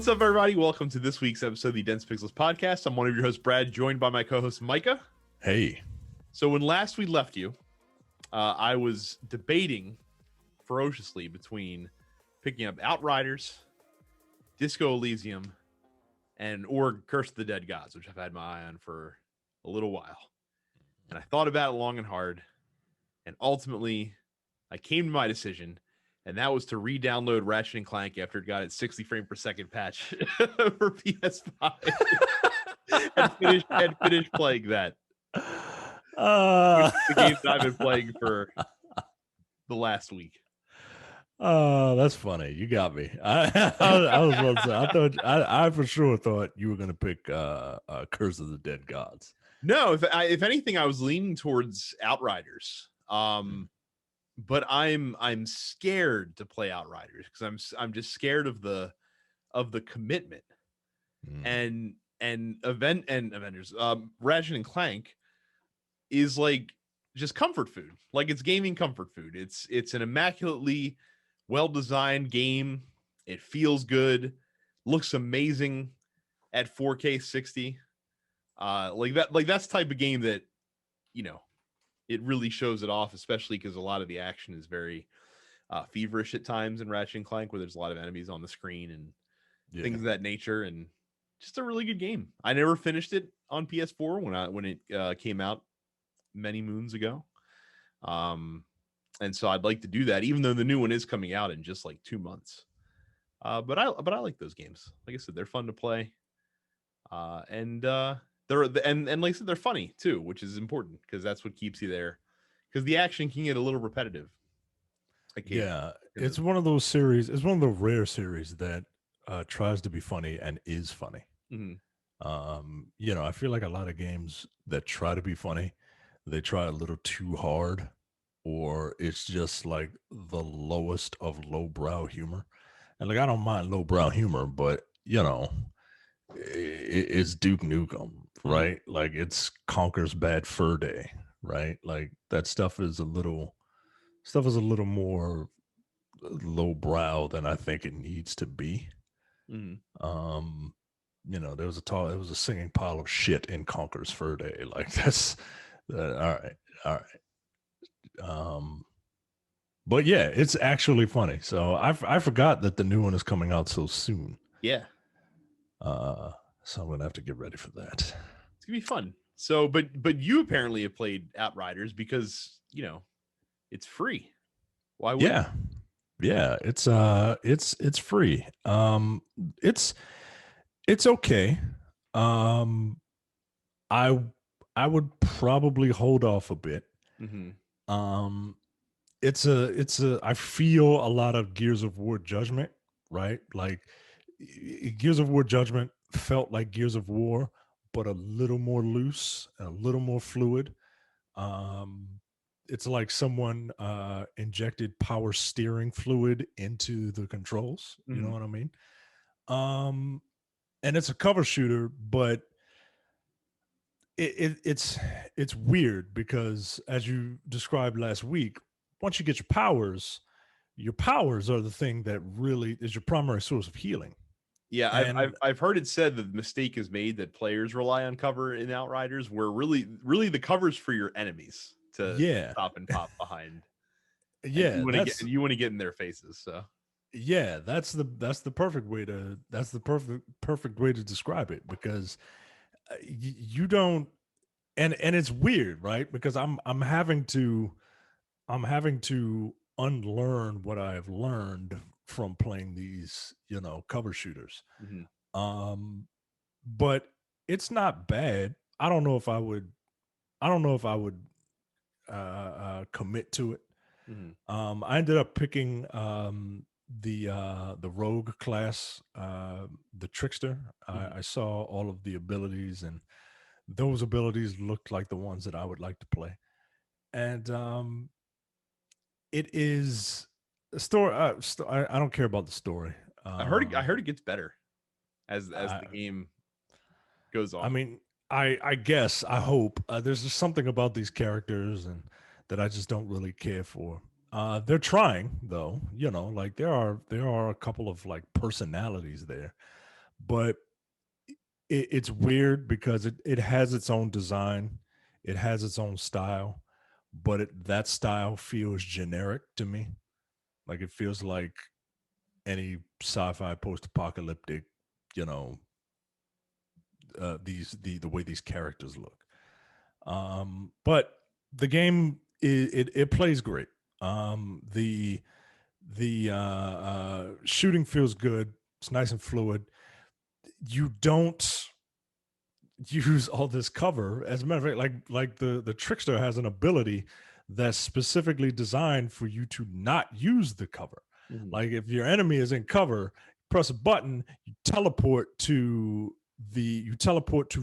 What's up, everybody? Welcome to this week's episode of the Dense Pixels podcast. I'm one of your hosts, Brad, joined by my co-host, Micah. Hey. So when last we left you, I was debating ferociously between picking up Outriders, Disco Elysium, or Curse of the Dead Gods, which I've had my eye on for a little while. And I thought about it long and hard, and ultimately I came to my decision, and that was to re-download Ratchet & Clank after it got its 60 frame per second patch for PS5 and finish playing that. The game that I've been playing for the last week. That's funny. You got me. I was about to say, I for sure thought you were going to pick Curse of the Dead Gods. No, if anything, I was leaning towards Outriders. But I'm scared to play Outriders because I'm just scared of the commitment. And Avengers. Ratchet & Clank is like just comfort food. Like, it's gaming comfort food. It's an immaculately well-designed game. It feels good, looks amazing at 4K 60. That's the type of game that, you know, it really shows it off, especially because a lot of the action is very feverish at times in Ratchet & Clank, where there's a lot of enemies on the screen and things of that nature, and just a really good game. I never finished it on PS4 when it came out many moons ago. And so I'd like to do that, even though the new one is coming out in just like 2 months. But I like those games. Like I said, they're fun to play. They're like I said, they're funny too, which is important because that's what keeps you there. Because the action can get a little repetitive. Yeah, it's one of those series. It's one of the rare series that tries to be funny and is funny. Mm-hmm. You know, I feel like a lot of games that try to be funny, they try a little too hard, or it's just like the lowest of lowbrow humor. And like, I don't mind lowbrow humor, but you know, it's Duke Nukem, right? Like, it's Conker's Bad Fur Day, right? Like, that stuff is a little more lowbrow than I think it needs to be. Mm-hmm. You know, there was a singing pile of shit in Conker's Fur Day. Like, that's all right. But yeah, it's actually funny. So I forgot that the new one is coming out so soon. Yeah. So I'm gonna have to get ready for that. It's gonna be fun. So, but you apparently have played Outriders because, you know, it's free. Why would Yeah, it's free. It's okay. I would probably hold off a bit. Mm-hmm. I feel a lot of Gears of War Judgment, right? Like, Gears of War Judgment felt like Gears of War, but a little more loose and a little more fluid. It's like someone injected power steering fluid into the controls. Mm-hmm. You know what I mean? And it's a cover shooter, but it's weird because, as you described last week, once you get your powers are the thing that really is your primary source of healing. Yeah, I've heard it said that the mistake is made that players rely on cover in Outriders, where really the cover's for your enemies to stop and pop behind. Yeah, you want to get in their faces. So yeah, that's the perfect way to describe it, because you don't, and it's weird, right? Because I'm having to unlearn what I've learned from playing these, you know, cover shooters. Mm-hmm. But it's not bad. I don't know if I would commit to it. Mm-hmm. I ended up picking the rogue class, the trickster. Mm-hmm. I saw all of the abilities, and those abilities looked like the ones that I would like to play. And it is a story. I don't care about the story. I heard it gets better as the game goes on. I mean, I guess, I hope. There's just something about these characters and that I just don't really care for. They're trying, though. You know, like, there are a couple of like personalities there. but it's weird because it has its own design, it has its own style, but that style feels generic to me. Like it feels like any sci-fi post-apocalyptic, you know, the way these characters look. But the game it plays great. The shooting feels good. It's nice and fluid. You don't use all this cover. As a matter of fact, like the trickster has an ability that's specifically designed for you to not use the cover. Mhm. Like if your enemy is in cover, press a button, you teleport to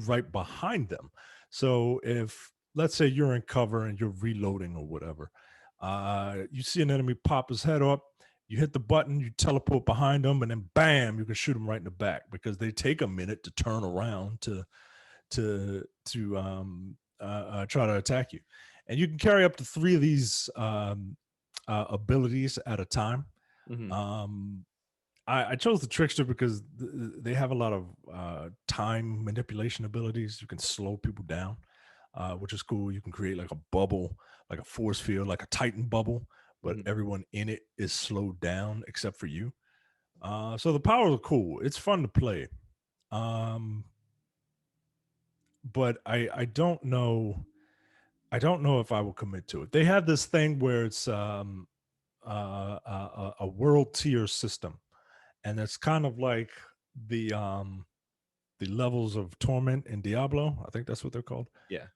right behind them. So if let's say you're in cover and you're reloading or whatever, you see an enemy pop his head up, you hit the button, you teleport behind them, and then bam, you can shoot them right in the back because they take a minute to turn around to try to attack you, and you can carry up to 3 of these abilities at a time. Mhm. Um, I chose the trickster because they have a lot of time manipulation abilities. You can slow people down, which is cool. You can create like a bubble, like a force field, like a Titan bubble, but Mhm. everyone in it is slowed down except for you. So the powers are cool. It's fun to play. Um, but I don't know. I don't know if I will commit to it. They have this thing where it's a world tier system, and it's kind of like the um, the levels of torment in Diablo. I think that's what they're called. Yeah.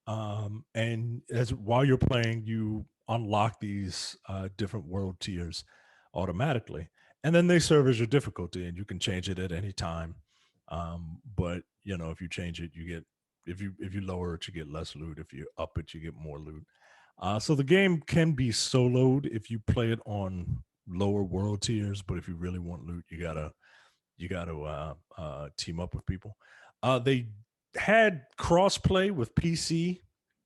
And as while you're playing, you unlock these different world tiers automatically, and then they serve as your difficulty, and you can change it at any time. But you know, if you change it, you get if you lower it, you get less loot. If you up it, you get more loot. So the game can be soloed if you play it on lower world tiers, but if you really want loot, you gotta team up with people. They had crossplay with PC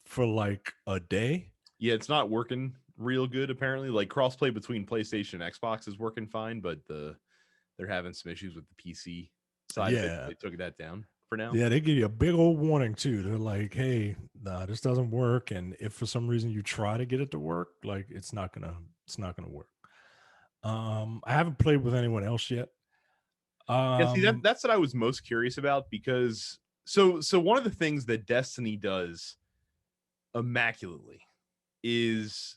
for like a day. Yeah, it's not working real good apparently. Like crossplay between PlayStation and Xbox is working fine, but they're having some issues with the PC side of it. Yeah, They took that down for now. yeah, they give you a big old warning too. They're like, "Hey, nah, this doesn't work." And if for some reason you try to get it to work, like it's not gonna work. I haven't played with anyone else yet. Yeah, see Um, that's what I was most curious about because so one of the things that Destiny does immaculately is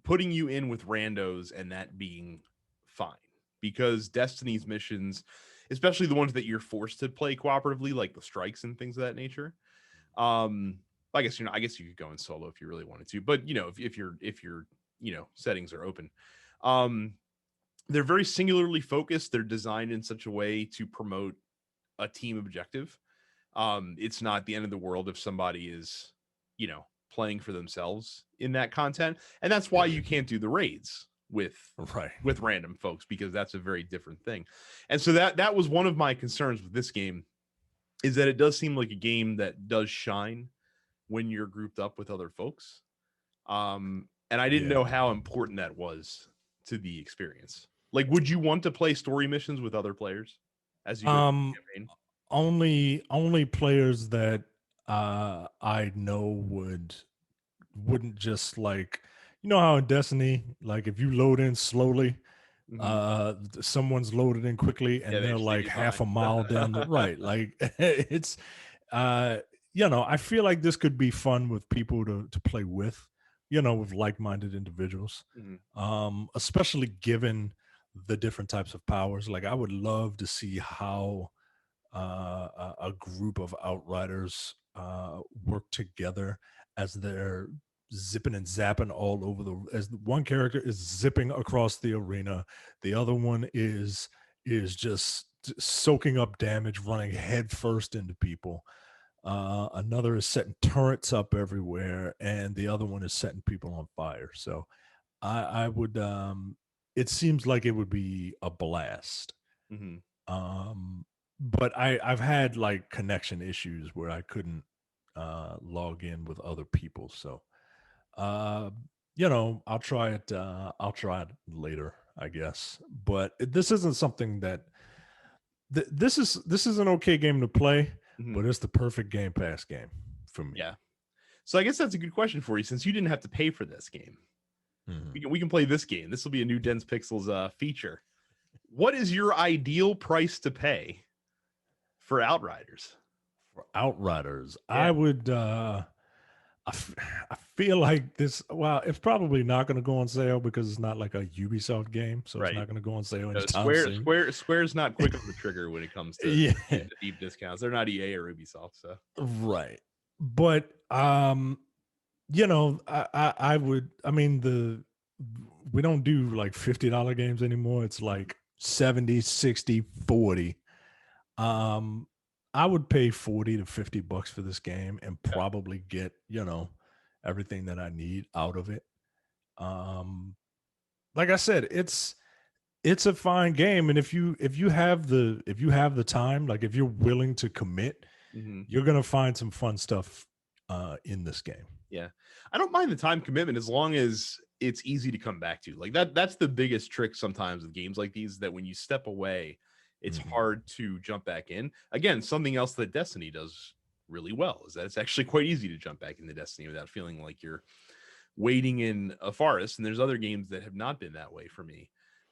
putting you in with randos and that being fine because Destiny's missions, especially the ones that you're forced to play cooperatively, like the strikes and things of that nature. Um, I guess I guess you could go in solo if you really wanted to, but if your settings are open, um, they're very singularly focused. They're designed in such a way to promote a team objective. It's not the end of the world if somebody is, playing for themselves in that content, and that's why yeah, you can't do the raids with right. random folks because that's a very different thing. And so that was one of my concerns with this game is that it does seem like a game that does shine when you're grouped up with other folks. And I didn't Yeah. know how important that was to the experience. Like, would you want to play story missions with other players as you go through Um, the campaign? only players that I know wouldn't just like, you know how in Destiny, like if you load in slowly, Mhm. someone's loaded in quickly Yeah, and they they're just leave like you half a behind. mile down the right. Like it's uh I feel like this could be fun with people to play with, with like-minded individuals. Mhm. Especially given the different types of powers. Like I would love to see how a group of outriders work together as they're zipping and zapping all over as one character is zipping across the arena, the other one is just soaking up damage, running head first into people. Another is setting turrets up everywhere, and the other one is setting people on fire. So I would it seems like it would be a blast. Mhm. um, but I've had like connection issues where I couldn't log in with other people. So uh, I'll try it later, I guess. But this isn't something this is an okay game to play, Mhm. but it's the perfect Game Pass game for me. Yeah. So I guess that's a good question for you, since you didn't have to pay for this game. Mhm. We can play this game. This will be a new Dense Pixels feature. What is your ideal price to pay for Outriders? For Outriders, Yeah. I would. I feel like this. Well, it's probably not going to go on sale because it's not like a Ubisoft game, so it's Right. not going to go on sale No, anytime soon. Square's not quick on the trigger when it comes to Yeah, the deep discounts. They're not EA or Ubisoft, so right. But I would. I mean, we don't do like $50 games anymore. It's like 70, 60, 40. Um, I would pay 40 to $50 for this game and yeah. probably get, everything that I need out of it. Um, like I said, it's a fine game. And if you have the time, like if you're willing to commit, Mm-hmm. you're gonna find some fun stuff in this game. Yeah. I don't mind the time commitment as long as it's easy to come back to. Like that's the biggest trick sometimes with games like these, that when you step away, it's Mhm. hard to jump back in. Again, something else that Destiny does really well is that it's actually quite easy to jump back into Destiny without feeling like you're waiting in a forest. And there's other games that have not been that way for me.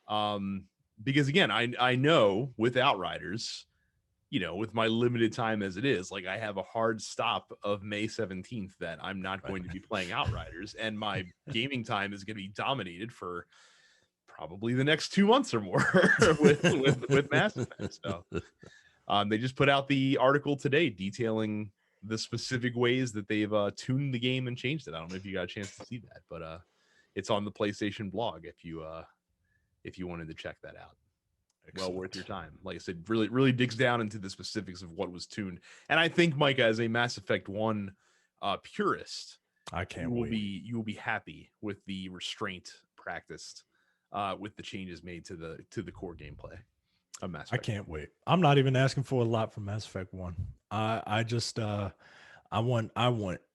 Because again, I know with Outriders, with my limited time as it is, like I have a hard stop of May 17th that I'm not Right. going to be playing Outriders, and my gaming time is going to be dominated for probably the next 2 months or more with Mass Effect. So they just put out the article today detailing the specific ways that they've tuned the game and changed it. I don't know if you got a chance to see that, but it's on the PlayStation blog if you wanted to check that out. Well worth your time. Like I said, really digs down into the specifics of what was tuned. And I think, Micah, as a Mass Effect 1 purist, I can't wait. You will be happy with the restraint practiced with the changes made to the core gameplay of Mass I Effect. can't wait. I'm not even asking for a lot from Mass Effect 1. I just I want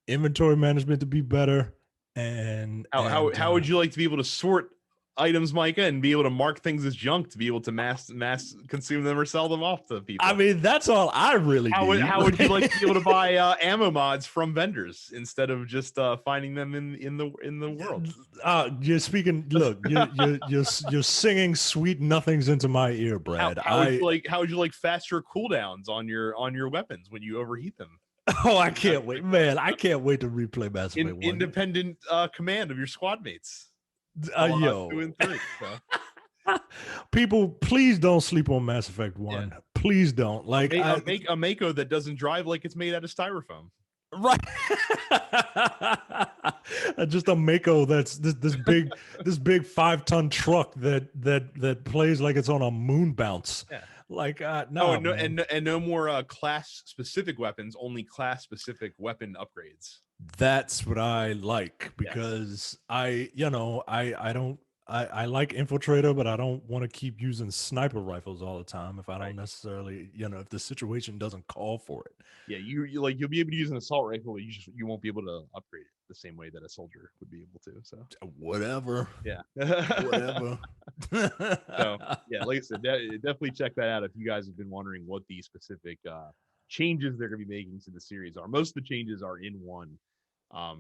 inventory management to be better How would you like to be able to sort items, Micah, and be able to mark things as junk to be able to mass consume them or sell them off to people? I mean, that's all I really need. How would you like to be able to buy ammo mods from vendors instead of just finding them in the world? You're speaking. Look, you're singing sweet nothings into my ear, Brad. How would you like faster cooldowns on your weapons when you overheat them? Oh, I can't wait, man! I can't wait to replay Mass Effect 1. Independent command of your squad mates. 2 and 3. So. People, please don't sleep on Mass Effect 1. Yeah. Please don't. Like a Mako that doesn't drive like it's made out of styrofoam. Right. Just a Mako that's this big 5-ton truck that plays like it's on a moon bounce. Yeah. Like no, and no more class specific weapons, only class specific weapon upgrades. That's what I like, because I don't I like Infiltrator, but I don't want to keep using sniper rifles all the time if I don't necessarily, if the situation doesn't call for it. Yeah, you'll be able to use an assault rifle, but you won't be able to upgrade it the same way that a soldier would be able to. So whatever. Yeah. Whatever. So yeah, like I said, definitely check that out if you guys have been wondering what the specific changes they're going to be making to the series are. Most of the changes are in 1,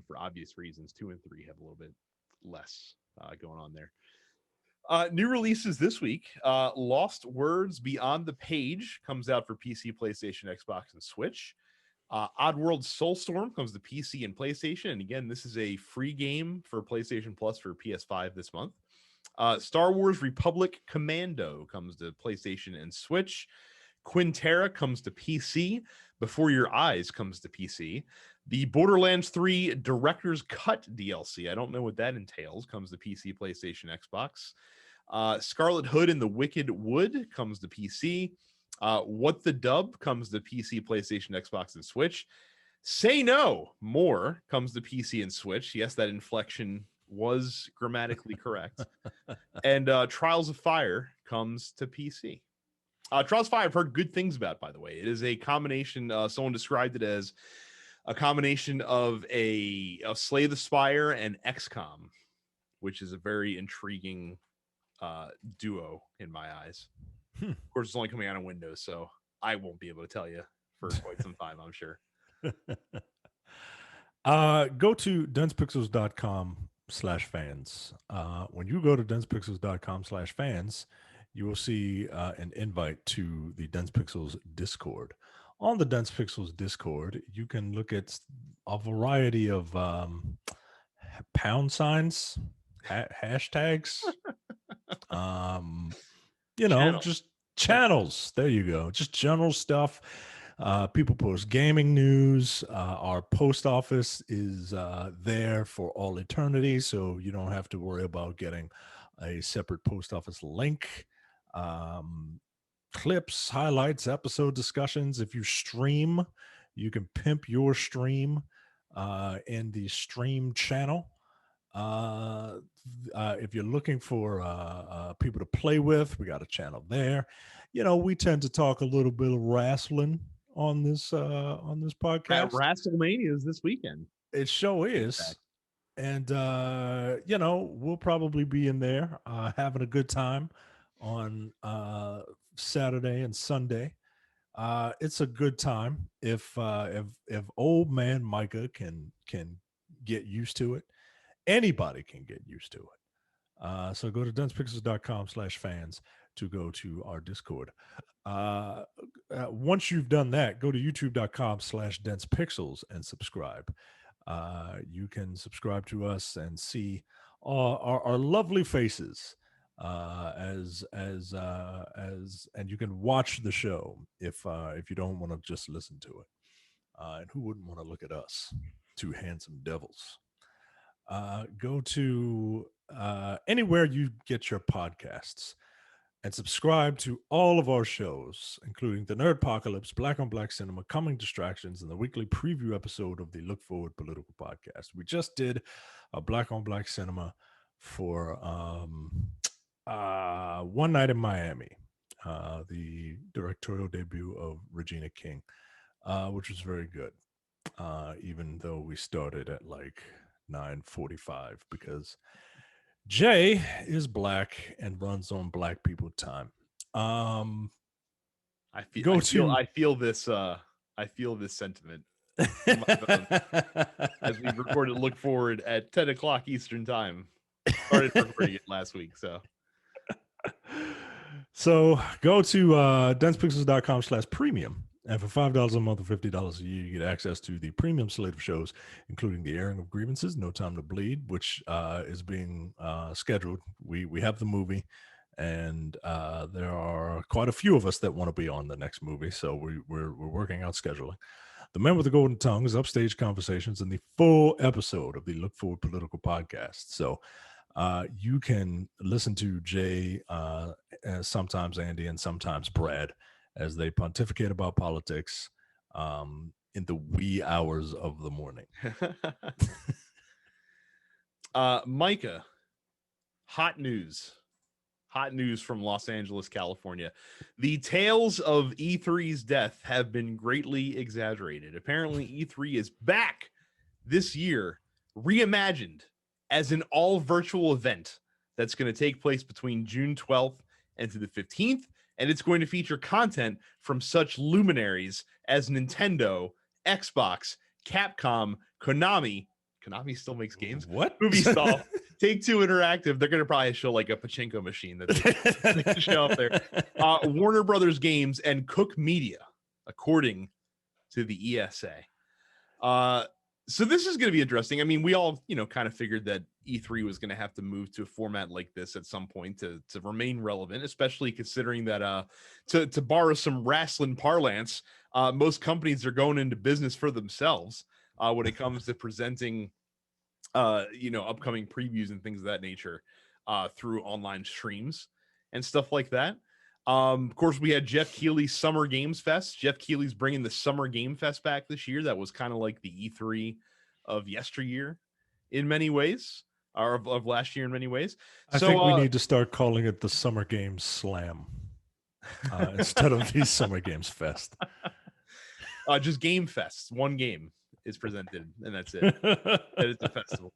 for obvious reasons. 2 and 3 have a little bit less going on there. New releases this week. Lost Words Beyond the Page comes out for PC, PlayStation, Xbox, and Switch. Oddworld Soulstorm comes to PC and PlayStation. And again, this is a free game for PlayStation Plus for PS5 this month. Star Wars Republic Commando comes to PlayStation and Switch. Quintera comes to PC. Before Your Eyes comes to PC. The Borderlands 3 Director's Cut DLC, I don't know what that entails, comes to PC, PlayStation, Xbox. Scarlet Hood and the Wicked Wood comes to PC. What the Dub comes to PC, PlayStation, Xbox, and Switch. Say No More comes to PC and Switch. Yes, that inflection was grammatically correct. And Trials of Fire comes to PC. Trials of Fire I've heard good things about, by the way. It is a combination, someone described it as a combination of a Slay the Spire and XCOM, which is a very intriguing duo in my eyes. Of course, it's only coming out on Windows, so I won't be able to tell you for quite some time, I'm sure. Go to densepixels.com/fans. When you go to densepixels.com/fans, you will see an invite to the Dense Pixels Discord. On the Dense Pixels Discord, you can look at a variety of pound signs, hashtags, Channel. just channels. There you go. Just general stuff. People post gaming news. Our post office is there for all eternity, so you don't have to worry about getting a separate post office link. Clips, highlights, episode discussions. If you stream, you can pimp your stream in the stream channel. If you're looking for people to play with, we got a channel there. We tend to talk a little bit of wrestling on this podcast. Wrestlemania is this weekend. It sure is. And we'll probably be in there having a good time on Saturday and Sunday. It's a good time if old man Micah can get used to it. Anybody can get used to it. So go to densepixels.com/fans to go to our Discord. Once you've done that, go to youtube.com/densepixels and subscribe. You can subscribe to us and see our lovely faces and you can watch the show if you don't want to just listen to it. And who wouldn't want to look at us, two handsome devils? Go to anywhere you get your podcasts and subscribe to all of our shows, including the Nerdpocalypse, Black on Black Cinema, Coming Distractions, and the weekly preview episode of the Look Forward Political Podcast. We just did a Black on Black Cinema for One Night in Miami, the directorial debut of Regina King, which was very good, even though we started at like 9:45 because Jay is black and runs on black people time. I feel this sentiment as we recorded Look Forward at 10 o'clock Eastern time. Started recording it last week, so go to densepixels.com/premium. And for $5 a month or $50 a year, you get access to the premium slate of shows, including the airing of Grievances, No Time to Bleed, which is being scheduled. We have the movie, and there are quite a few of us that want to be on the next movie, so we're working out scheduling. The Man with the Golden Tongue is Upstage Conversations, and the full episode of the Look Forward Political Podcast. So you can listen to Jay, sometimes Andy, and sometimes Brad, as they pontificate about politics in the wee hours of the morning. Micah, hot news from Los Angeles, California. The tales of E3's death have been greatly exaggerated. Apparently, E3 is back this year, reimagined as an all virtual event that's going to take place between June 12th and to the 15th. And it's going to feature content from such luminaries as Nintendo, Xbox, Capcom, Konami. Konami still makes games. What? Ubisoft, Take-Two Interactive. They're going to probably show like a pachinko machine that they can show up there. Warner Brothers Games and Cook Media, according to the ESA. So this is going to be interesting. I mean, we all, kind of figured that E3 was going to have to move to a format like this at some point to remain relevant, especially considering that, to borrow some wrestling parlance, most companies are going into business for themselves when it comes to presenting, upcoming previews and things of that nature through online streams and stuff like that. Of course, we had Jeff Keighley's Summer Games Fest. Jeff Keighley's bringing the Summer Game Fest back this year. That was kind of like the E3 of yesteryear in many ways, or of last year in many ways. I think we need to start calling it the Summer Games Slam instead of the Summer Games Fest. Just Game Fest. One game is presented, and that's it. That is the festival.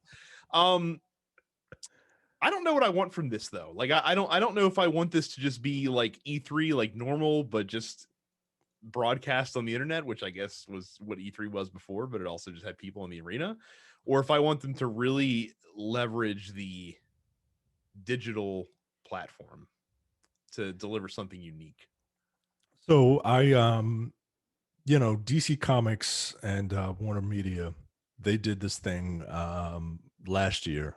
I don't know what I want from this though. Like I don't know if I want this to just be like E3 like normal, but just broadcast on the internet, which I guess was what E3 was before, but it also just had people in the arena, or if I want them to really leverage the digital platform to deliver something unique. So DC Comics and Warner Media, they did this thing last year.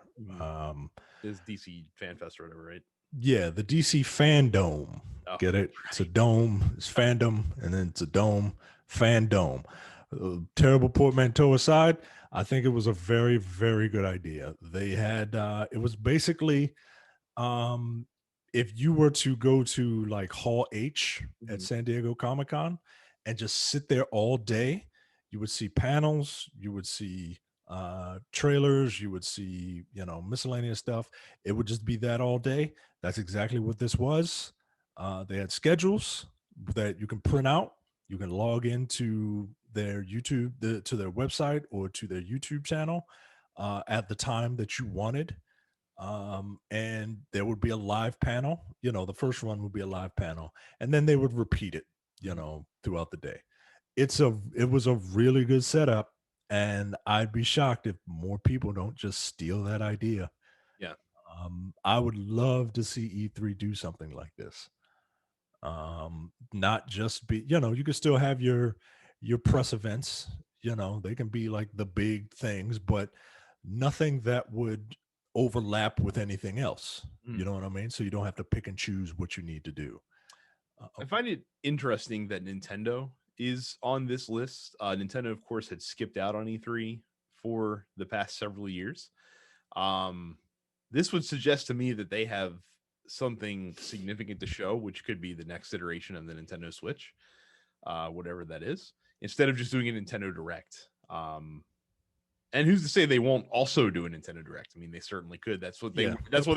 Is DC Fan Fest or whatever, right? Yeah, the DC Fandom. Oh, Get it? It's a dome, it's fandom, and then it's a dome, fandom. Terrible portmanteau aside, I think it was a very, very good idea. They had it was basically if you were to go to like Hall H at San Diego Comic Con and just sit there all day, you would see panels, you would see trailers, you would see, miscellaneous stuff. It would just be that all day. That's exactly what this was. They had schedules that you can print out. You can log into their YouTube, to their website or to their YouTube channel at the time that you wanted. And there would be a live panel. The first one would be a live panel, and then they would repeat it, throughout the day. It was a really good setup, and I'd be shocked if more people don't just steal that idea. Yeah. I would love to see E3 do something like this. Not just be, you could still have your press events, they can be like the big things, but nothing that would overlap with anything else. You know what I mean? So you don't have to pick and choose what you need to do. I find it interesting that Nintendo is on this list. Nintendo, of course, had skipped out on E3 for the past several years. This would suggest to me that they have something significant to show, which could be the next iteration of the Nintendo Switch, whatever that is, instead of just doing a Nintendo Direct. And who's to say they won't also do a Nintendo Direct? I mean, they certainly could. That's what they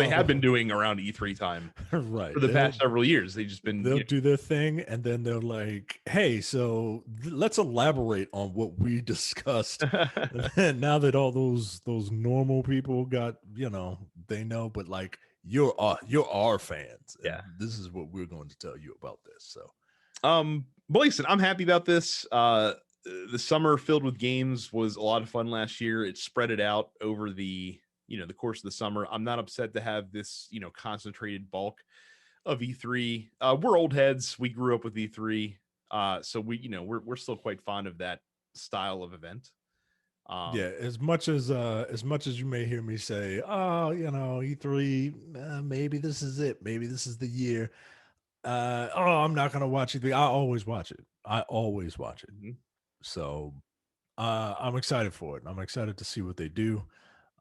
have been doing around E3 time, right? For the past several years, they've just been do their thing, and then they're like, "Hey, so let's elaborate on what we discussed." And now that all those normal people got, they know, but like you're our fans. Yeah, this is what we're going to tell you about this. So, but listen, I'm happy about this. The summer filled with games was a lot of fun last year. It spread it out over the the course of the summer. I'm not upset to have this concentrated bulk of E3. We're old heads. We grew up with E3, so we're still quite fond of that style of event. Yeah, as much as you may hear me say, oh, E3, maybe this is it, maybe this is the year. I'm not gonna watch E3. I always watch it. So I'm excited for it. I'm excited to see what they do.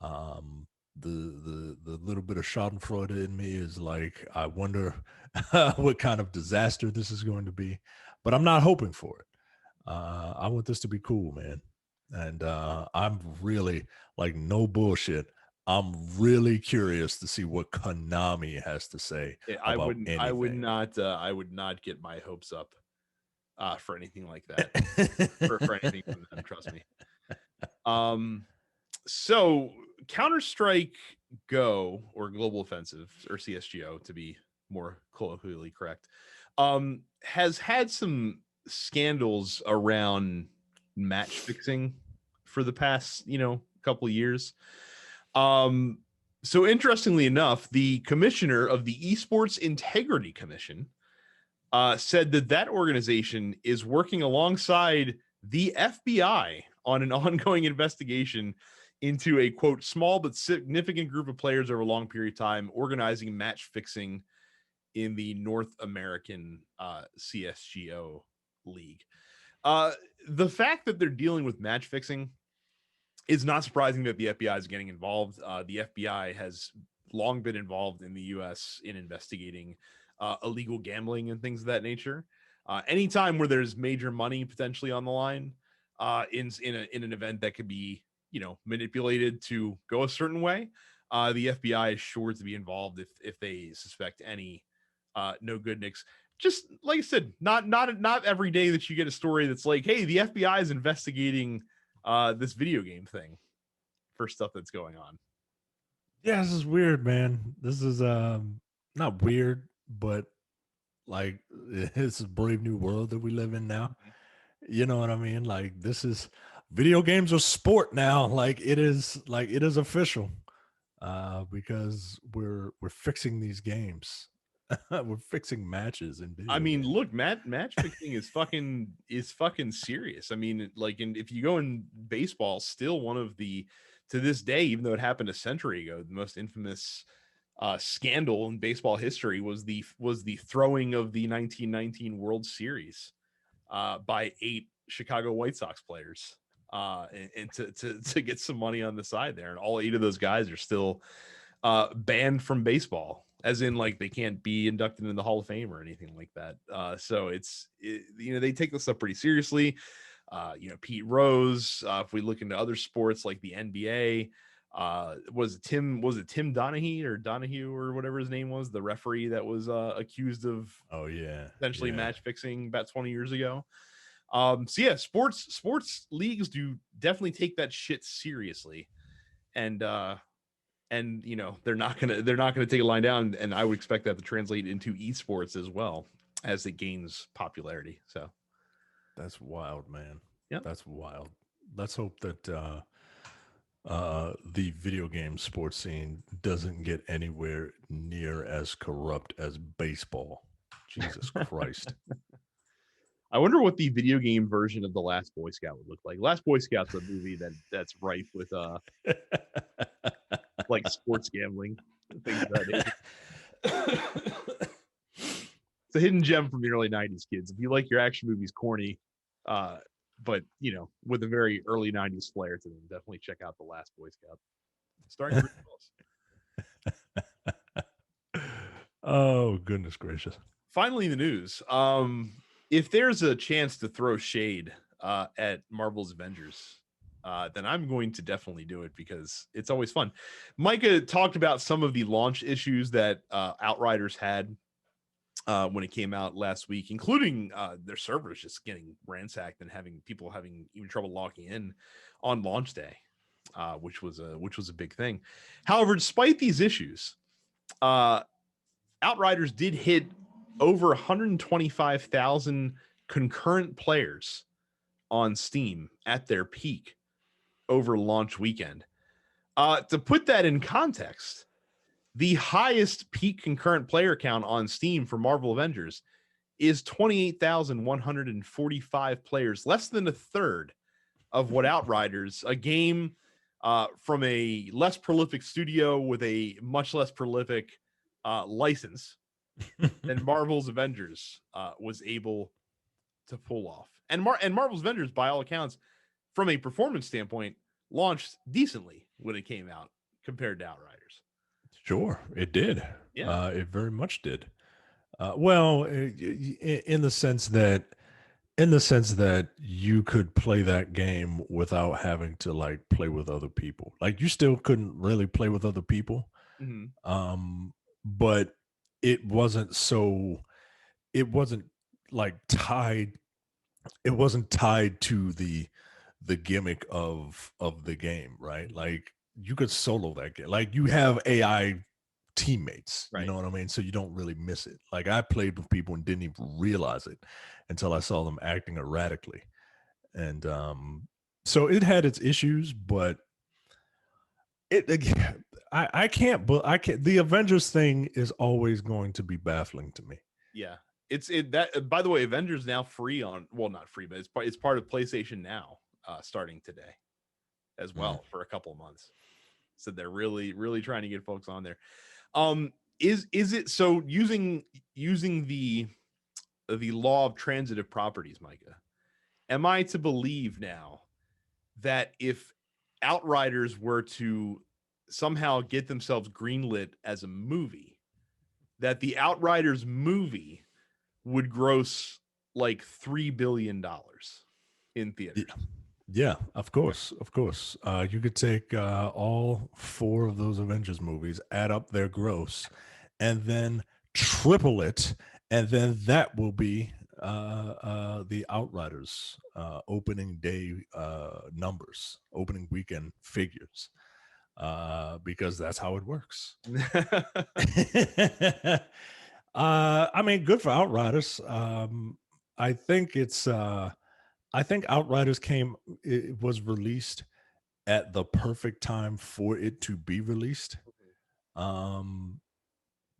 The little bit of Schadenfreude in me is like, I wonder what kind of disaster this is going to be, but I'm not hoping for it. I want this to be cool, man. And I'm really, like, no bullshit, I'm really curious to see what Konami has to say about anything. I would not get my hopes up for anything like that. for anything from them, trust me. So Counter-Strike Go, or Global Offensive, or CSGO to be more colloquially correct, has had some scandals around match fixing for the past couple of years. So interestingly enough, the commissioner of the Esports Integrity Commission said that organization is working alongside the FBI on an ongoing investigation into a, quote, small but significant group of players over a long period of time organizing match fixing in the North American CSGO league. The fact that they're dealing with match fixing is not surprising that the FBI is getting involved. The FBI has long been involved in the U.S. in investigating illegal gambling and things of that nature. Anytime where there's major money potentially on the line in an event that could be manipulated to go a certain way, the FBI is sure to be involved if they suspect any no good nicks. Just like I said, not every day that you get a story that's like, hey, the FBI is investigating this video game thing for stuff that's going on. Yeah, this is weird, man. This is not weird, but like it's a brave new world that we live in now. Mhm. You know what I mean? Like this is video games are sport now. Like it is official. Because we're fixing these games. We're fixing matches in I video mean, games. look, match fixing is fucking serious. I mean, like, if you go in baseball, still one of the, to this day, even though it happened a century ago, the most infamous scandal in baseball history was the throwing of the 1919 World Series by 8 Chicago White Sox players, and to get some money on the side there, and all 8 of those guys are still banned from baseball, as in like they can't be inducted into the Hall of Fame or anything like that. So they take this stuff pretty seriously. Pete Rose. If we look into other sports like the NBA, was it Tim Donahue or whatever his name was, the referee that was accused of Oh yeah, essentially yeah. match fixing about 20 years ago. So yeah, sports leagues do definitely take that shit seriously, and they're not gonna take a line down, and I would expect that to translate into esports as well as it gains popularity. So That's wild, man. yeah. That's wild. Let's hope that the video game sports scene doesn't get anywhere near as corrupt as baseball. Jesus Christ. I wonder what the video game version of The Last Boy Scout would look like. Last Boy Scout's a movie that's rife with like sports gambling and things of that nature. It's a hidden gem from the early 90s, kids. If you like your action movies corny, uh, but with a very early 90s flair to them, definitely check out The Last Boy Scout. Starring Bruce Willis. Oh, goodness gracious. Finally, in the news. If there's a chance to throw shade at Marvel's Avengers, then I'm going to definitely do it because it's always fun. Micah talked about some of the launch issues that Outriders had when it came out last week, including their servers just getting ransacked and having even trouble logging in on launch day, which was a big thing. However, despite these issues, Outriders did hit over 125,000 concurrent players on Steam at their peak over launch weekend. To put that in context, the highest peak concurrent player count on Steam for Marvel Avengers is 28,145 players, less than a third of what Outriders, a game from a less prolific studio with a much less prolific license than Marvel's Avengers was able to pull off. And Marvel's Avengers, by all accounts, from a performance standpoint, launched decently when it came out compared to Outriders. Sure, it did. Yeah. It very much did. Well, in the sense that you could play that game without having to like play with other people. Like you still couldn't really play with other people. Mm-hmm. But it wasn't so it wasn't like tied it wasn't tied to the gimmick of the game, right? Like you could solo that game. Like you have AI teammates, you Right. know what I mean? So you don't really miss it. Like I played with people and didn't even realize it until I saw them acting erratically. And so it had its issues, but it again, I can't the Avengers thing is always going to be baffling to me. Yeah. That by the way, Avengers now free on, well, not free, but it's part of PlayStation Now, starting today as well for a couple of months. So they're really, really trying to get folks on there. Is it so using the law of transitive properties, Micah? Am I to believe now that if Outriders were to somehow get themselves greenlit as a movie, that the Outriders movie would gross like $3 billion in theaters? Yeah, of course, of course. You could take all four of those Avengers movies, add up their gross, and then triple it, and then that will be the Outriders opening day numbers, opening weekend figures. because that's how it works. I mean, good for Outriders. I think I think Outriders it was released at the perfect time for it to be released. Um,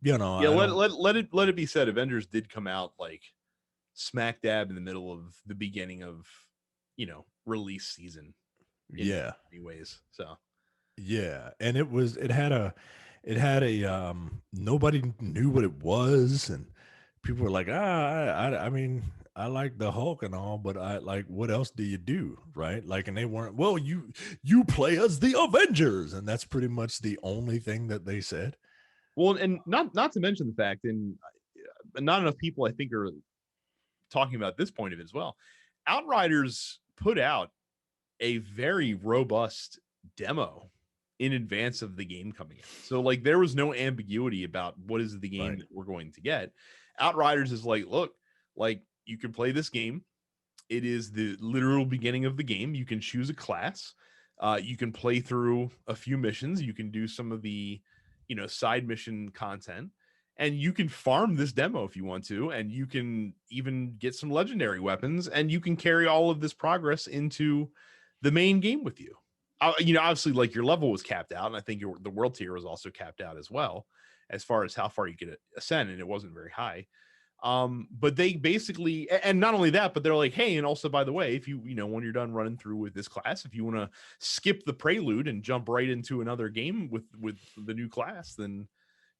Yeah, I don't. let it be said, Avengers did come out like smack dab in the middle of the beginning of release season in Yeah, many ways. So yeah, and it had a nobody knew what it was, and people were like, I mean, I like the Hulk and all, but I like, what else do you do, right? Like, and they weren't, well, you play as the Avengers, and that's pretty much the only thing that they said. well, and not to mention the fact, and not enough people I think are talking about this point of it as well. Outriders put out a very robust demo in advance of the game coming out. So like there was no ambiguity about what is the game that we're going to get. Outriders is like, look, like you can play this game. It is the literal beginning of the game. You can choose a class. You can play through a few missions. You can do some of the, side mission content, and you can farm this demo if you want to, and you can even get some legendary weapons, and you can carry all of this progress into the main game with you. Obviously, like your level was capped out, and I think the world tier was also capped out as well, as far as how far you could ascend, and it wasn't very high. But they basically, and not only that, but they're like, hey, and also by the way, if you when you're done running through with this class, if you want to skip the prelude and jump right into another game with the new class, then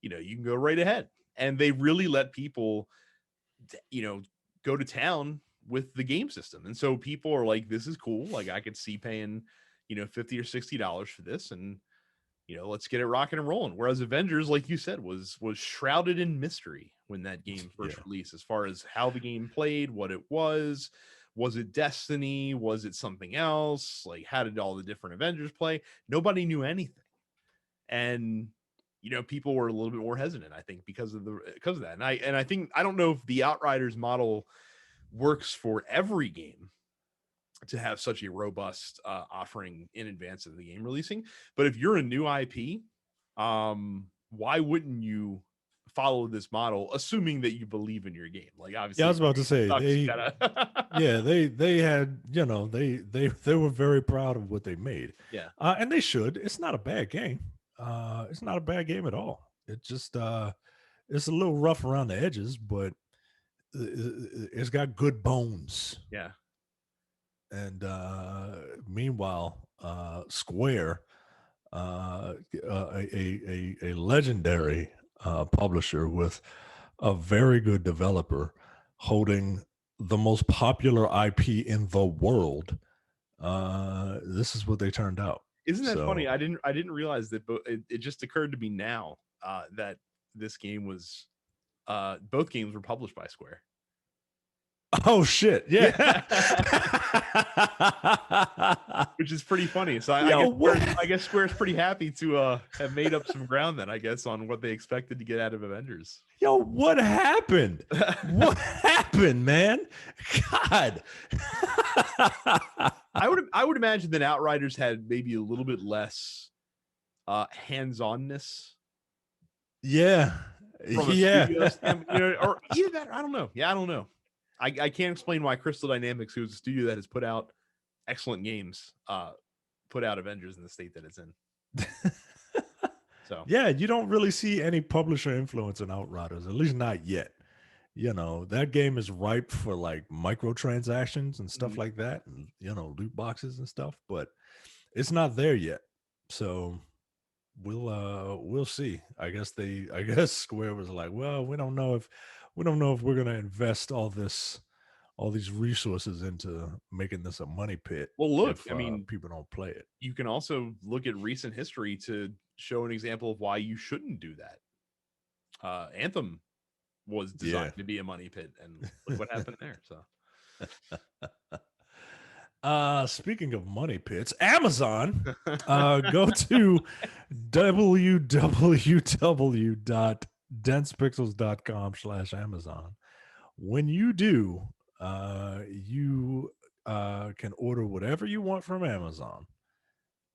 you can go right ahead. And they really let people go to town with the game system. And so people are like, this is cool. Like I could see paying $50 or $60 for this, and let's get it rocking and rolling. Whereas Avengers, like you said, was shrouded in mystery when that game first released, as far as how the game played, what it was. Was it Destiny? Was it something else? Like, how did all the different Avengers play? Nobody knew anything. And people were a little bit more hesitant, I think, because of that. And I think, I don't know if the Outriders model works for every game to have such a robust offering in advance of the game releasing. But if you're a new IP, why wouldn't you follow this model, assuming that you believe in your game? Like, obviously, Yeah, I was about to say they had, they were very proud of what they made. Yeah. And they should. It's not a bad game. It's not a bad game at all. It just it's a little rough around the edges, but it's got good bones. Yeah. And meanwhile, Square, a legendary publisher with a very good developer holding the most popular IP in the world. This is what they turned out. Isn't that funny? I didn't realize that, but it just occurred to me now that this game was both games were published by Square. Oh shit! Yeah, which is pretty funny. So I guess Square's pretty happy to have made up some ground then, I guess, on what they expected to get out of Avengers. Yo, what happened? What happened, man? God. I would imagine that Outriders had maybe a little bit less hands-onness. Yeah. From a studio standpoint, or either that, or I don't know. Yeah, I don't know. I can't explain why Crystal Dynamics, who's a studio that has put out excellent games, put out Avengers in the state that it's in. So yeah, you don't really see any publisher influence in Outriders, at least not yet. That game is ripe for like microtransactions and stuff like that, and loot boxes and stuff, but it's not there yet. So we'll see. I guess Square was like, well, we don't know if we're gonna invest all these resources into making this a money pit. Well, look, if, I mean, people don't play it. You can also look at recent history to show an example of why you shouldn't do that. Anthem was designed to be a money pit, and look what happened there. So speaking of money pits, Amazon, go to www.densepixels.com/Amazon. When you do, you can order whatever you want from Amazon,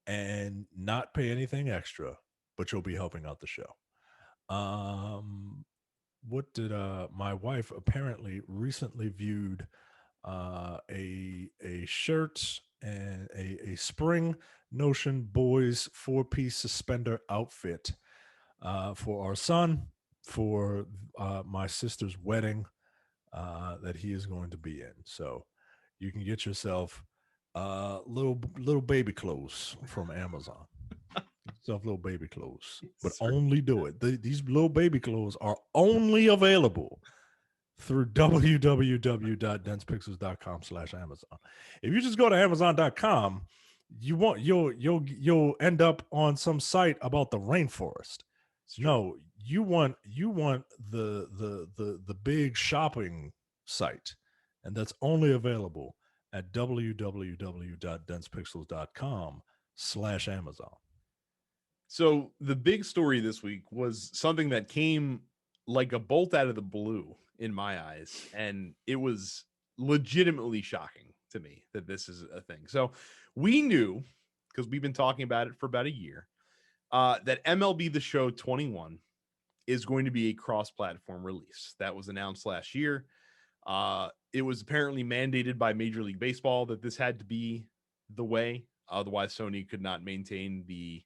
and not pay anything extra, but you'll be helping out the show. What did my wife apparently recently viewed a shirt and a spring notion boys 4-piece suspender outfit for our son for my sister's wedding that he is going to be in. So you can get yourself little baby clothes from Amazon. Get yourself little baby clothes, but only do it. These little baby clothes are only available through www.densepixels.com/Amazon. If you just go to Amazon.com, you'll end up on some site about the rainforest. No, you want the big shopping site, and that's only available at www.densepixels.com/Amazon. So the big story this week was something that came like a bolt out of the blue in my eyes, and it was legitimately shocking to me that this is a thing. So we knew, because we've been talking about it for about a year, that MLB The Show 21 is going to be a cross-platform release. That was announced last year. It was apparently mandated by Major League Baseball that this had to be the way. Otherwise, Sony could not maintain the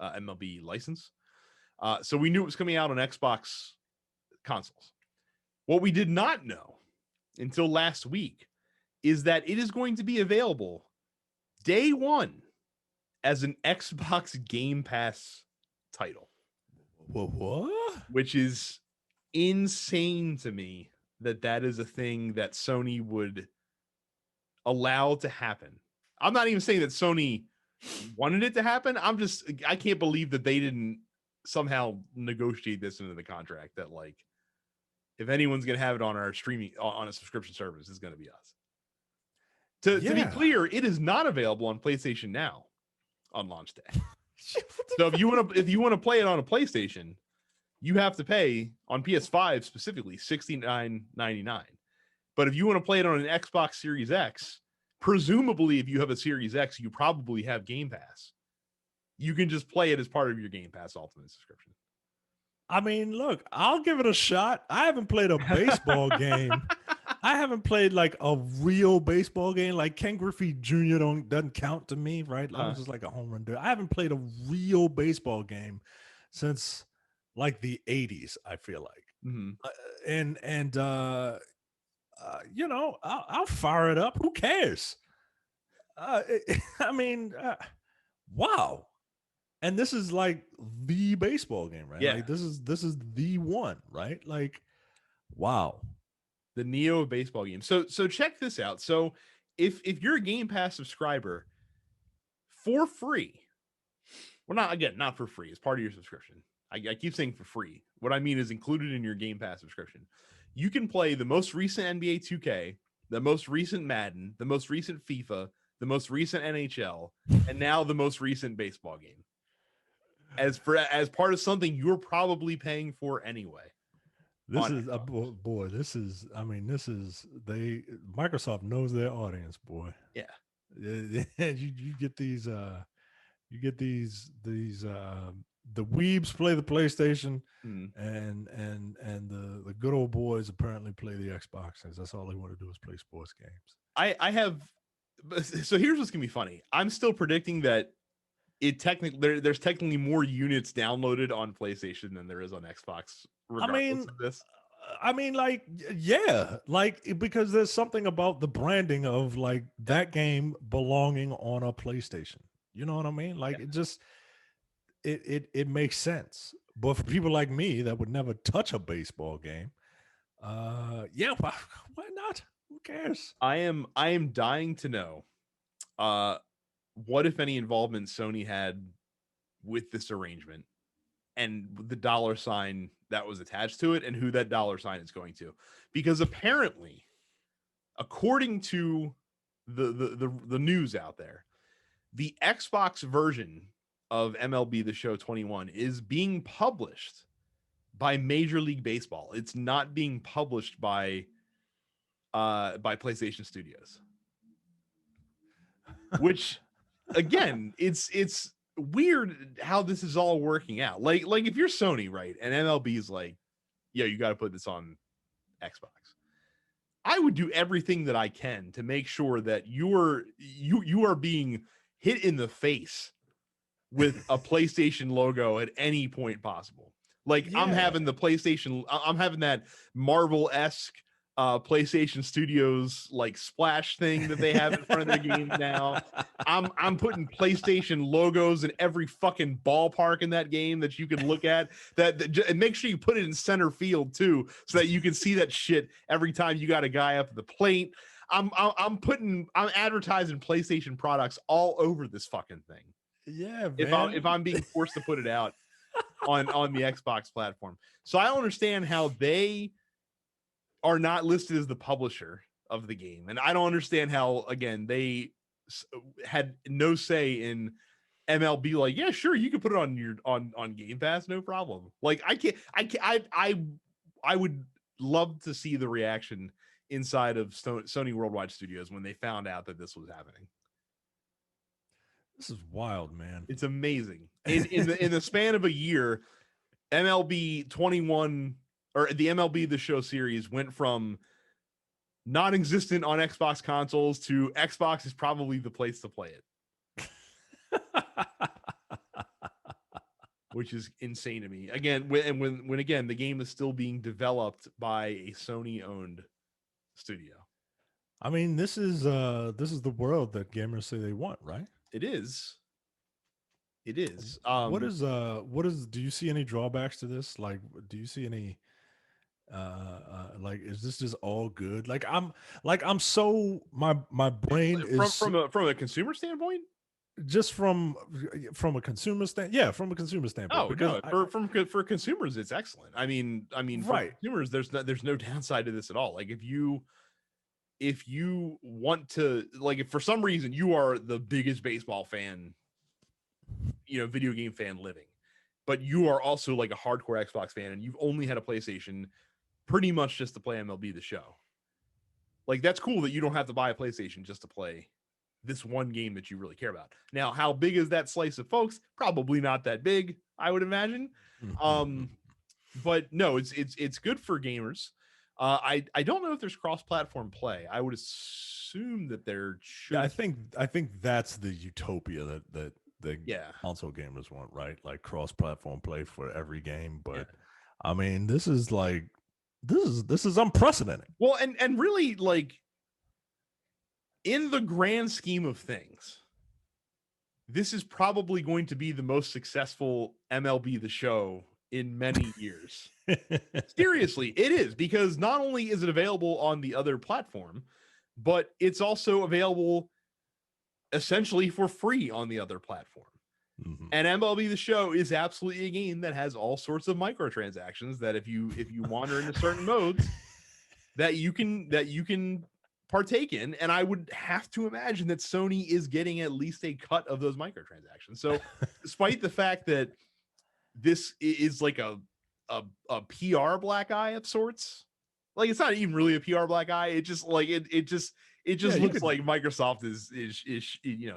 MLB license. So we knew it was coming out on Xbox consoles. What we did not know until last week is that it is going to be available day one as an Xbox Game Pass title. What? Which is insane to me that is a thing that Sony would allow to happen. I'm not even saying that Sony wanted it to happen. I can't believe that they didn't somehow negotiate this into the contract that, like, if anyone's going to have it on our streaming, on a subscription service, it's going to be us. To be clear, it is not available on PlayStation Now on launch day. So if you want to play it on a PlayStation, you have to pay on PS5 specifically $69.99. But if you want to play it on an Xbox Series X, presumably if you have a Series X, you probably have Game Pass. You can just play it as part of your Game Pass Ultimate subscription. I mean, look, I'll give it a shot. I haven't played a baseball game. I haven't played like a real baseball game. Like Ken Griffey Jr. doesn't count to me, right? I was just like a home run dude. I haven't played a real baseball game since like the 80s, I feel like. Mm-hmm. You know, I'll fire it up. Who cares? I mean, wow. And this is like the baseball game, right? Yeah. Like this is the one, right? Like, wow. The Neo baseball game. So check this out. So if you're a Game Pass subscriber for free, well, not for free, it's part of your subscription. I keep saying for free. What I mean is included in your Game Pass subscription. You can play the most recent NBA 2K, the most recent Madden, the most recent FIFA, the most recent NHL, and now the most recent baseball game. As part of something you're probably paying for anyway. This is a boy. This is Microsoft knows their audience, boy. Yeah. You get these the weebs play the PlayStation, and the good old boys apparently play the Xboxes. That's all they want to do is play sports games. I have. So here's what's gonna be funny. I'm still predicting that there's technically more units downloaded on PlayStation than there is on Xbox. Regardless of this. I mean, like, yeah, like, because there's something about the branding of like that game belonging on a PlayStation. You know what I mean? Like, it just it makes sense. But for people like me that would never touch a baseball game, yeah, why not? Who cares? I am dying to know what, if any, involvement Sony had with this arrangement and the dollar sign that was attached to it and who that dollar sign is going to. Because apparently, according to the news out there, the Xbox version of MLB The Show 21 is being published by Major League Baseball. It's not being published by PlayStation Studios. Which again, it's weird how this is all working out. Like if you're Sony, right, and MLB is like, yeah, you got to put this on Xbox. I would do everything that I can to make sure that you are being hit in the face with a PlayStation logo at any point possible. Like I'm having the PlayStation, I'm having that Marvel-esque PlayStation Studios like splash thing that they have in front of their games now. I'm putting PlayStation logos in every fucking ballpark in that game that you can look at. And make sure you put it in center field too, so that you can see that shit every time you got a guy up at the plate. I'm advertising PlayStation products all over this fucking thing. Yeah, man. If I'm being forced to put it out on the Xbox platform. So I don't understand how they are not listed as the publisher of the game. And I don't understand how, again, they had no say in MLB like, yeah, sure, you can put it on your on Game Pass, no problem. Like I would love to see the reaction inside of Sony Worldwide Studios when they found out that this was happening. This is wild, man. It's amazing. In the span of a year, MLB 21 or the MLB The Show series went from non-existent on Xbox consoles to Xbox is probably the place to play it. Which is insane to me. Again, when again the game is still being developed by a Sony-owned studio. I mean, this is the world that gamers say they want, right? It is. It is. What is do you see any drawbacks to this? Like, do you see any like, is this just all good? Like I'm so my brain is from a consumer standpoint? Just from a consumer standpoint, from a consumer standpoint. Oh, because no, for consumers, it's excellent. I mean, for consumers, there's no downside to this at all. Like if you want to, like, if for some reason you are the biggest baseball fan, video game fan living, but you are also like a hardcore Xbox fan and you've only had a PlayStation pretty much just to play MLB The Show. Like, that's cool that you don't have to buy a PlayStation just to play this one game that you really care about. Now, how big is that slice of folks? Probably not that big, I would imagine. But no, it's good for gamers. I don't know if there's cross-platform play. I would assume that there should. Yeah, I think that's the utopia that the console gamers want, right? Like cross-platform play for every game. But I mean, this is unprecedented. Well, and really, like, in the grand scheme of things, this is probably going to be the most successful MLB The Show in many years. Seriously, it is, because not only is it available on the other platform, but it's also available essentially for free on the other platform. And MLB The Show is absolutely a game that has all sorts of microtransactions that if you wander into certain modes that you can partake in. And I would have to imagine that Sony is getting at least a cut of those microtransactions. So despite the fact that this is like a PR black eye of sorts, like, it's not even really a PR black eye. It just like it just looks like Microsoft is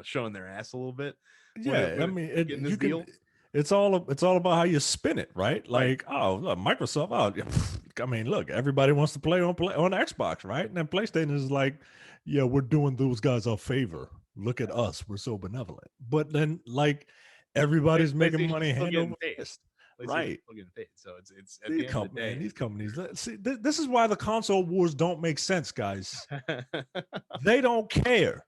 showing their ass a little bit. I mean, it's all about how you spin it, right? Like, oh, look, Microsoft. I mean, look, everybody wants to play on Xbox, right? And then PlayStation is like, yeah, we're doing those guys a favor. Look at us, we're so benevolent. But then, like, everybody's making money hand over fist. Right. So it's these companies. See, this is why the console wars don't make sense, guys. They don't care.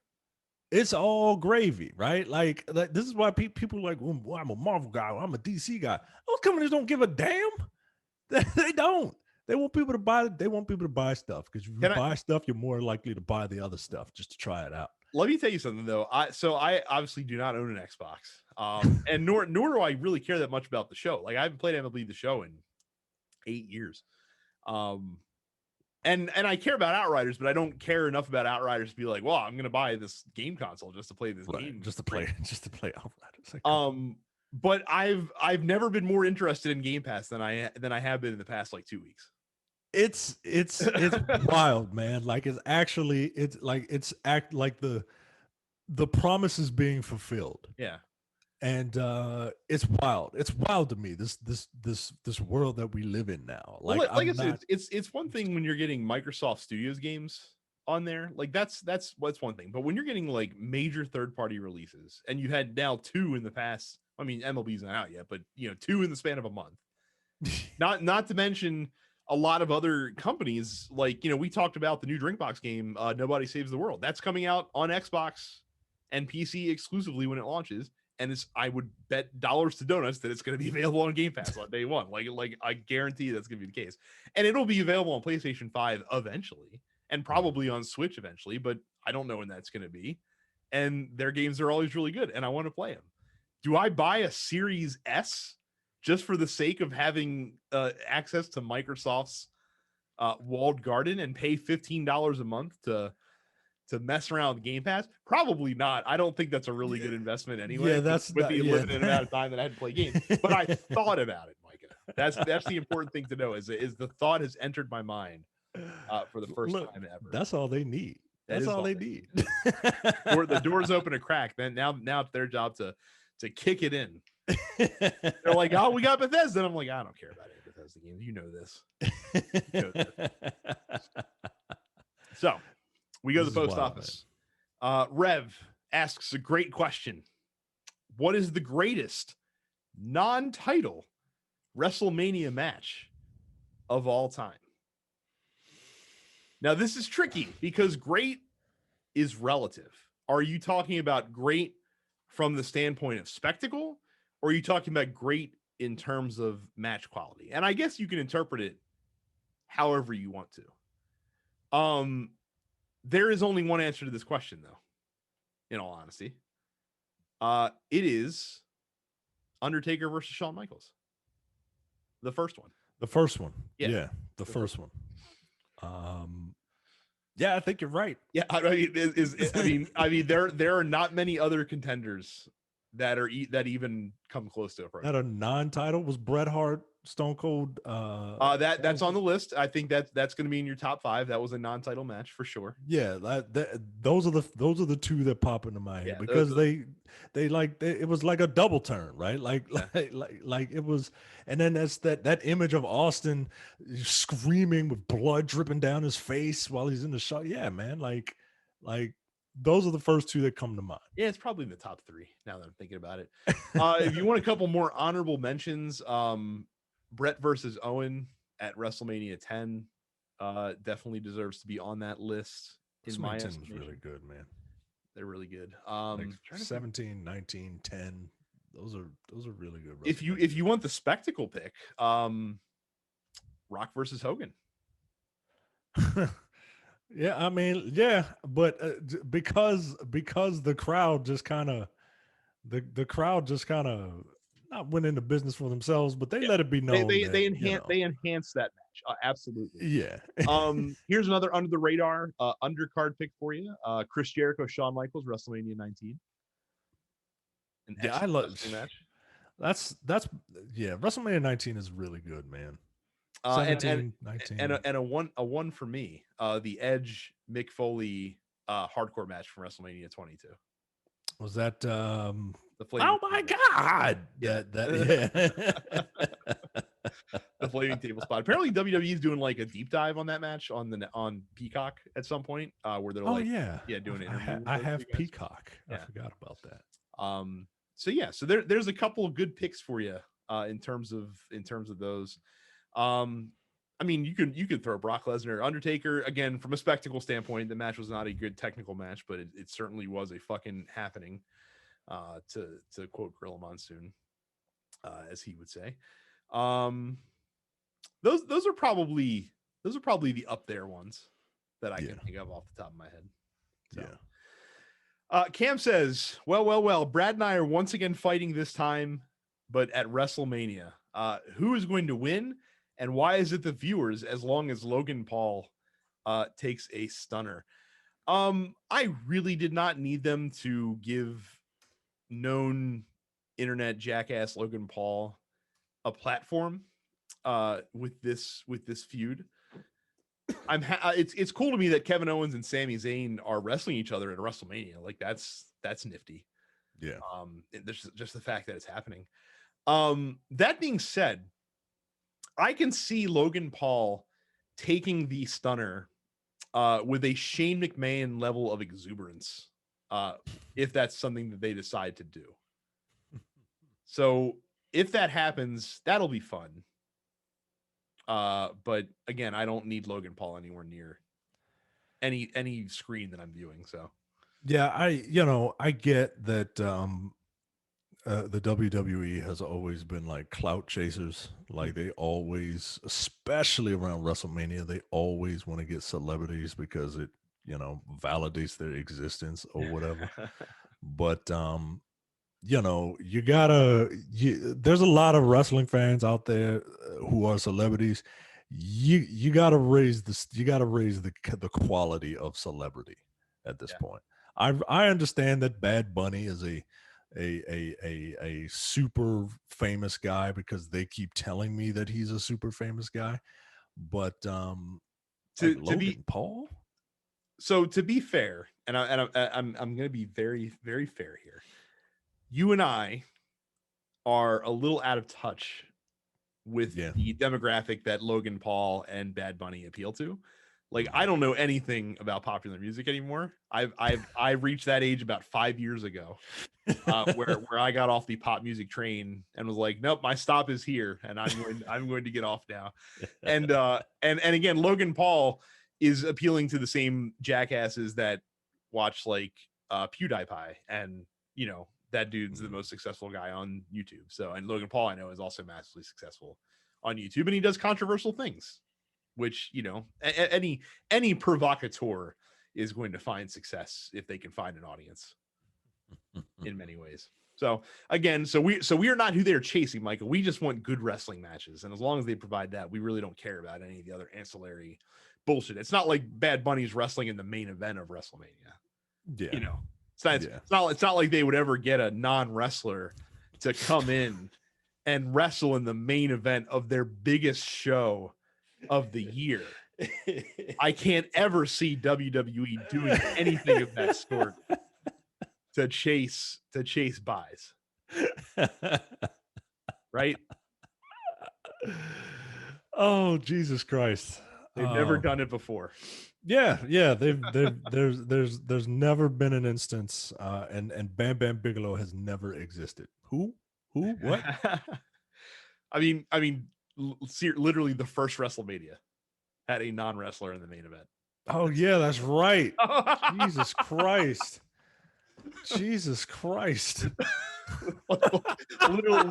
It's all gravy, right? Like this is why people are like, well, I'm a Marvel guy, or I'm a DC guy. Those companies don't give a damn. They don't. They want people to buy. They want people to buy stuff, because if you buy stuff, you're more likely to buy the other stuff just to try it out. Let me tell you something, though. I obviously do not own an Xbox, and nor do I really care that much about the show. Like, I haven't played MLB The Show in 8 years, and I care about Outriders, but I don't care enough about Outriders to be like, well, I'm going to buy this game console just to play this game, just to play Outriders. But I've never been more interested in Game Pass than I have been in the past like 2 weeks. It's wild, man. Like, it's like the the promise is being fulfilled. Yeah. And it's wild. It's wild to me. This world that we live in now. Well, Like like I I'm said, not. it's one thing when you're getting Microsoft Studios games on there. Like that's one thing. But when you're getting like major third party releases, and you had now 2 in the past. I mean, MLB's not out yet, but 2 in the span of a month. Not to mention a lot of other companies. Like we talked about the new Drinkbox game, Nobody Saves the World. That's coming out on Xbox and PC exclusively when it launches. And I would bet dollars to donuts that it's going to be available on Game Pass on day one. Like I guarantee that's going to be the case. And it'll be available on PlayStation 5 eventually, and probably on Switch eventually, but I don't know when that's going to be. And their games are always really good, and I want to play them. Do I buy a Series S just for the sake of having access to Microsoft's walled garden and pay $15 a month to mess around with Game Pass? Probably not. I don't think that's a really good investment anyway. Yeah, that's with the limited amount of time that I had to play games. But I thought about it, Micah. That's the important thing to know. Is the thought has entered my mind for the first time ever. That's all they need. That's all they need. The doors open a crack. Then now it's their job to kick it in. They're like, oh, we got Bethesda. And I'm like, I don't care about any Bethesda games. You know this. So we go to the post office. Rev asks a great question. What is the greatest non-title Wrestlemania match of all time? Now, this is tricky because great is relative. Are you talking about great from the standpoint of spectacle, or are you talking about great in terms of match quality? And I guess you can interpret it however you want to. There is only one answer to this question, though, in all honesty. It is Undertaker versus Shawn Michaels. The first one. The first one. Yeah. Yeah, the first one. Yeah, I think you're right. Yeah, I mean, there are not many other contenders that even come close to approaching. That a non-title was Bret Hart, Stone Cold. That's on the list. I think that's going to be in your top 5. That was a non-title match for sure. Yeah, those are the 2 that pop into my head because it was like a double turn, right? Like it was, and then that's that image of Austin screaming with blood dripping down his face while he's in the shot. Yeah, man, like those are the first 2 that come to mind. Yeah, it's probably in the top 3 now that I'm thinking about it. If you want a couple more honorable mentions, Bret versus Owen at WrestleMania 10 definitely deserves to be on that list. In my estimation, was really good, man. They're really good. Like 17, 19, 10. Those are really good. If you want the spectacle pick, Rock versus Hogan. Yeah, I mean, yeah, but because the crowd just kind of the crowd just kind of not went into business for themselves, but they let it be known they enhance that match. Absolutely. Yeah. Here's another under the radar undercard pick for you. Chris Jericho, Shawn Michaels, WrestleMania 19. Yeah, I love match. That's WrestleMania 19 is really good, man. 17, 19. And a one for me. The Edge Mick Foley hardcore match from WrestleMania 22. Was that the flaming oh my god! Yeah, that the flaming table spot. Apparently, WWE is doing like a deep dive on that match on Peacock at some point, where they're doing it. I have Peacock. Yeah. I forgot about that. So there's a couple of good picks for you in terms of those. I mean, you could throw Brock Lesnar, Undertaker. Again, from a spectacle standpoint, the match was not a good technical match, but it certainly was a fucking happening. To quote Gorilla Monsoon, as he would say. Those are probably the up there ones that I can think of off the top of my head. So. Yeah. Cam says, well, Brad and I are once again fighting this time, but at WrestleMania. Who is going to win? And why is it the viewers, as long as Logan Paul takes a stunner? I really did not need them to give known internet jackass Logan Paul a platform with this feud. it's cool to me that Kevin Owens and Sami Zayn are wrestling each other at WrestleMania. Like that's nifty. Yeah. There's just the fact that it's happening. That being said, I can see Logan Paul taking the stunner with a Shane McMahon level of exuberance, if that's something that they decide to do. So if that happens, that'll be fun. But again, I don't need Logan Paul anywhere near any screen that I'm viewing. So yeah, I get that the WWE has always been like clout chasers. Like they always, especially around WrestleMania, they always want to get celebrities because it, validates their existence or whatever. But there's a lot of wrestling fans out there who are celebrities. You gotta raise the quality of celebrity at this point. I understand that Bad Bunny is a super famous guy because they keep telling me that he's a super famous guy, but Logan Paul. So to be fair, and I'm going to be very, very fair here. You and I are a little out of touch with the demographic that Logan Paul and Bad Bunny appeal to. Like, I don't know anything about popular music anymore. I reached that age about 5 years ago, where I got off the pop music train and was like, nope, my stop is here, and I'm going to get off now. And again, Logan Paul is appealing to the same jackasses that watch like PewDiePie, and that dude's the most successful guy on YouTube. So, and Logan Paul, I know, is also massively successful on YouTube, and he does controversial things, which, any provocateur is going to find success if they can find an audience in many ways. So again, so we are not who they're chasing, Michael. We just want good wrestling matches. And as long as they provide that, we really don't care about any of the other ancillary bullshit. It's not like Bad Bunny's wrestling in the main event of WrestleMania. Yeah. It's not like they would ever get a non-wrestler to come in and wrestle in the main event of their biggest show of the year. I can't ever see WWE doing anything of that sort to chase buys. Right? Oh, Jesus Christ. They've never done it before. Yeah. There's never been an instance, and Bam Bam Bigelow has never existed. Who? What? I mean, literally the first WrestleMania had a non-wrestler in the main event. Oh yeah, that's right. Jesus Christ.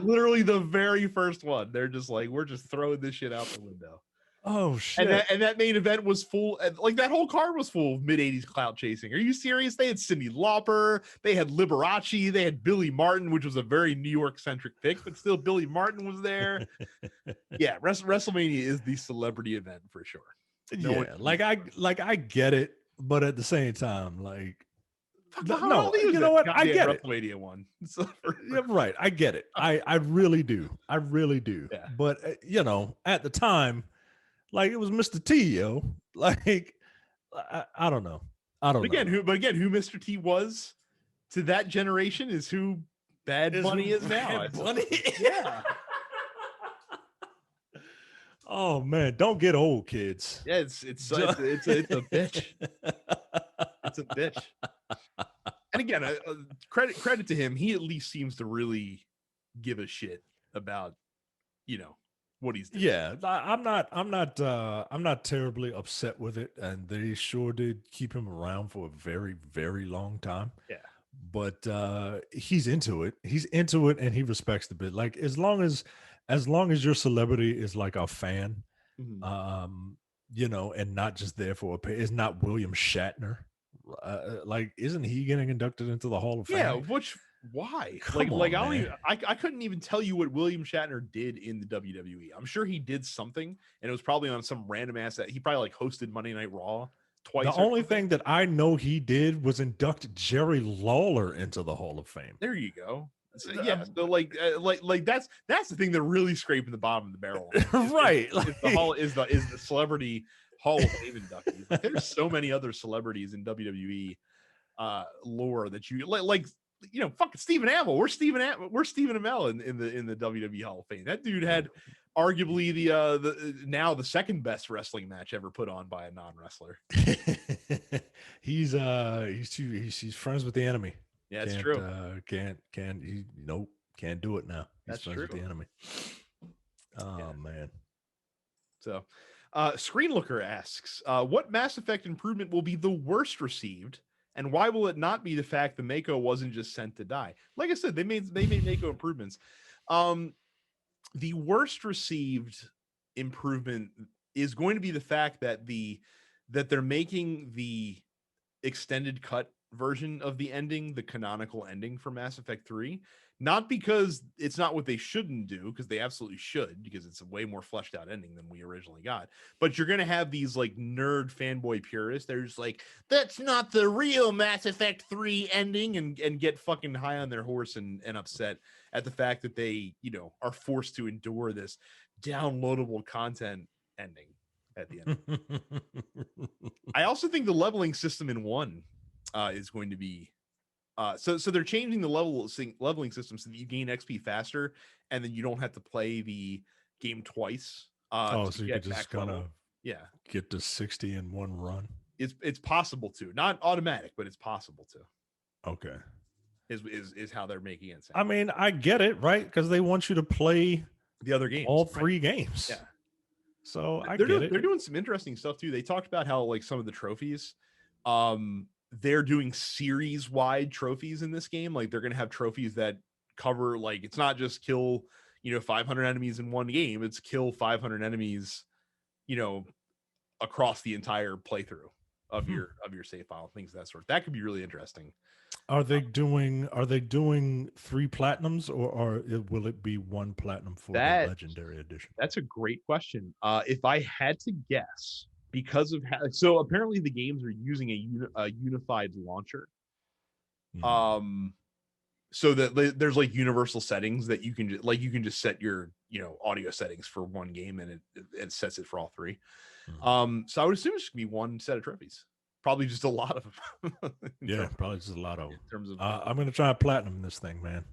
literally the very first one. They're just like, we're just throwing this shit out the window. Oh shit. And that main event was full, like that whole card was full of mid-80s clout chasing. Are you serious? They had Cyndi Lauper, they had Liberace, they had Billy Martin, which was a very New York centric pick, but still Billy Martin was there. Yeah, WrestleMania is the celebrity event for sure. I get it, but at the same time, like, no, you know what? I get it. WrestleMania one. Yeah, right. I get it. I really do. Yeah. But at the time, like, it was Mr. T, yo. Like, I don't know. But again, who Mr. T was to that generation is who Bad Bunny is now. Bad Bunny? Yeah. Oh man, don't get old, kids. Yeah, it's a bitch. It's a bitch. And again, credit to him. He at least seems to really give a shit about, what he's doing. Yeah, I'm not terribly upset with it, and they sure did keep him around for a very, very long time. Yeah, but he's into it. And he respects the bit. Like, as long as your celebrity is like a fan, and not just there for a pay. It's not William Shatner. Like, isn't he getting inducted into the Hall of Fame? Yeah, why? I couldn't even tell you what William Shatner did in the WWE. I'm sure he did something, and it was probably on some random ass that he probably like hosted Monday Night Raw twice. The only thing that I know he did was induct Jerry Lawler into the Hall of Fame. There you go. So, yeah, so like that's the thing that really scraping the bottom of the barrel, right? Is the celebrity Hall of Fame inductees. Like, there's so many other celebrities in WWE lore that you like. You know, fucking Stephen Amell. We're Stephen Amell in the WWE Hall of Fame. That dude had arguably the now the second best wrestling match ever put on by a non-wrestler. He's friends with the enemy. Yeah, that's true. Can't do it now. He's That's friends true. with the enemy. Oh Yeah. man. So Screenlooker asks, what Mass Effect improvement will be the worst received, and why will it not be the fact that Mako wasn't just sent to die? Like I said, they made Mako improvements. The worst received improvement is going to be the fact that they're making the extended cut version of the ending the canonical ending for Mass Effect 3. Not because it's not what they shouldn't do, because they absolutely should, because it's a way more fleshed out ending than we originally got. But you're going to have these like nerd fanboy purists. They're just like, that's not the real Mass Effect 3 ending, and get fucking high on their horse and upset at the fact that they, you know, are forced to endure this downloadable content ending at the end. I also think the leveling system in 1 is going to be so they're changing the leveling system so that you gain XP faster, and then you don't have to play the game twice. So you could just kind of get to 60 in one run. It's possible to, not automatic, but it's possible to. Okay, is how they're making it sound. I mean, I get it, right? Because they want you to play the other games, all 3 games. Yeah. So They're doing some interesting stuff too. They talked about how like some of the trophies, they're doing series wide trophies in this game. Like they're going to have trophies that cover, like, it's not just kill, 500 enemies in one game. It's kill 500 enemies, across the entire playthrough of your save file, things of that sort. That could be really interesting. Are they doing 3 platinums, or will it be 1 platinum for the legendary edition? That's a great question. If I had to guess, because of so apparently the games are using a unified launcher. So that there's like universal settings that you can just set your audio settings for one game, and it sets it for all 3. So I would assume it's gonna be 1 set of trophies. Probably just a lot of them. Probably just a lot of them. In terms of, I'm gonna try platinum this thing, man.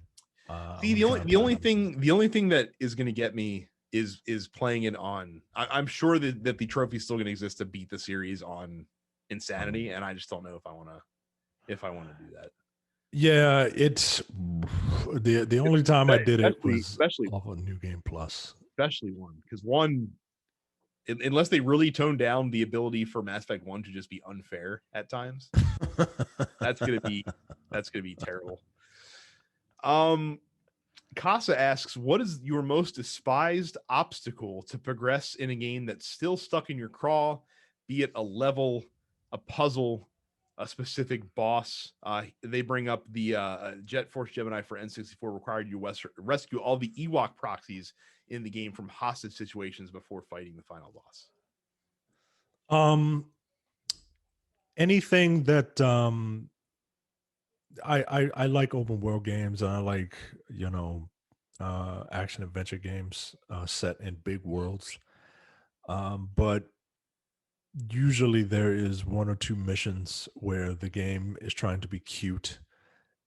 See, the only thing that is gonna get me is playing it on. I'm sure that the trophy's still gonna exist to beat the series on Insanity, and I just don't know if I want to do that. Yeah, it's the only time I did it was especially off of New Game Plus. Especially 1, because 1, unless they really tone down the ability for Mass Effect 1 to just be unfair at times, that's gonna be terrible. Casa asks, what is your most despised obstacle to progress in a game that's still stuck in your craw, be it a level, a puzzle, a specific boss? They bring up the Jet Force Gemini for N64 required you rescue all the Ewok proxies in the game from hostage situations before fighting the final boss. Anything that I like open world games, and I like action adventure games set in big worlds, but usually there is 1 or 2 missions where the game is trying to be cute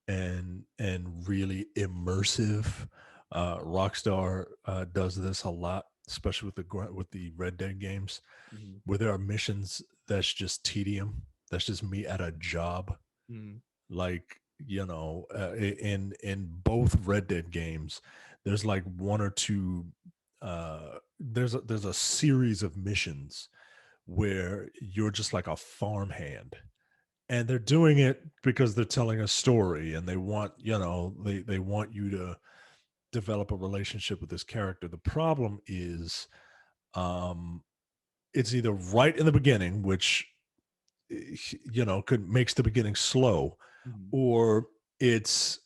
and really immersive. Rockstar does this a lot, especially with the Red Dead games, where there are missions that's just tedium. That's just me at a job. Like, in both Red Dead games, there's like 1 or 2. There's a series of missions where you're just like a farmhand, and they're doing it because they're telling a story, and they want they want you to develop a relationship with this character. The problem is it's either right in the beginning, which makes the beginning slow, or it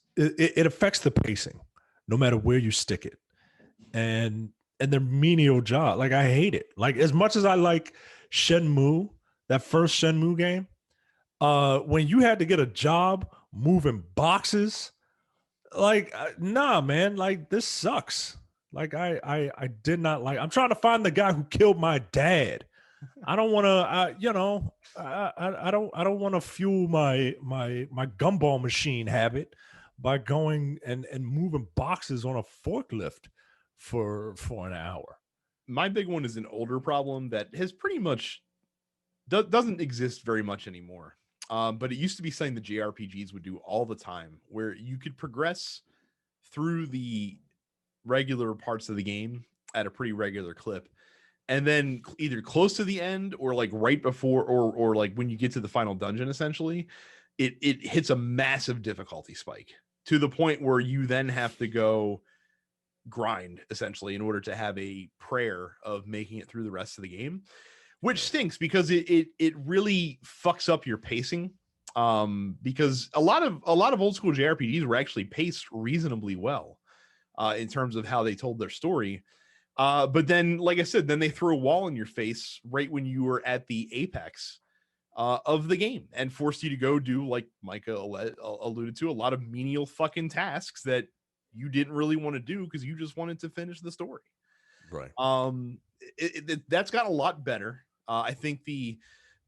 affects the pacing no matter where you stick it, and they're menial job. Like, I hate it. Like, as much as I like Shenmue, that first Shenmue game, when you had to get a job moving boxes, like, nah, man, like, this sucks. Like, I did not like. I'm trying to find the guy who killed my dad. I don't want to, I don't want to fuel my gumball machine habit by going and moving boxes on a forklift for an hour. My big one is an older problem that has pretty much doesn't exist very much anymore. But it used to be something the JRPGs would do all the time, where you could progress through the regular parts of the game at a pretty regular clip, and then either close to the end or like right before or like when you get to the final dungeon, essentially, it hits a massive difficulty spike to the point where you then have to go grind essentially in order to have a prayer of making it through the rest of the game, which stinks because it really fucks up your pacing. Because a lot of old school JRPGs were actually paced reasonably well in terms of how they told their story. But then, like I said, then they threw a wall in your face right when you were at the apex of the game and forced you to go do, like Micah alluded to, a lot of menial fucking tasks that you didn't really want to do because you just wanted to finish the story. Right. That's got a lot better. I think the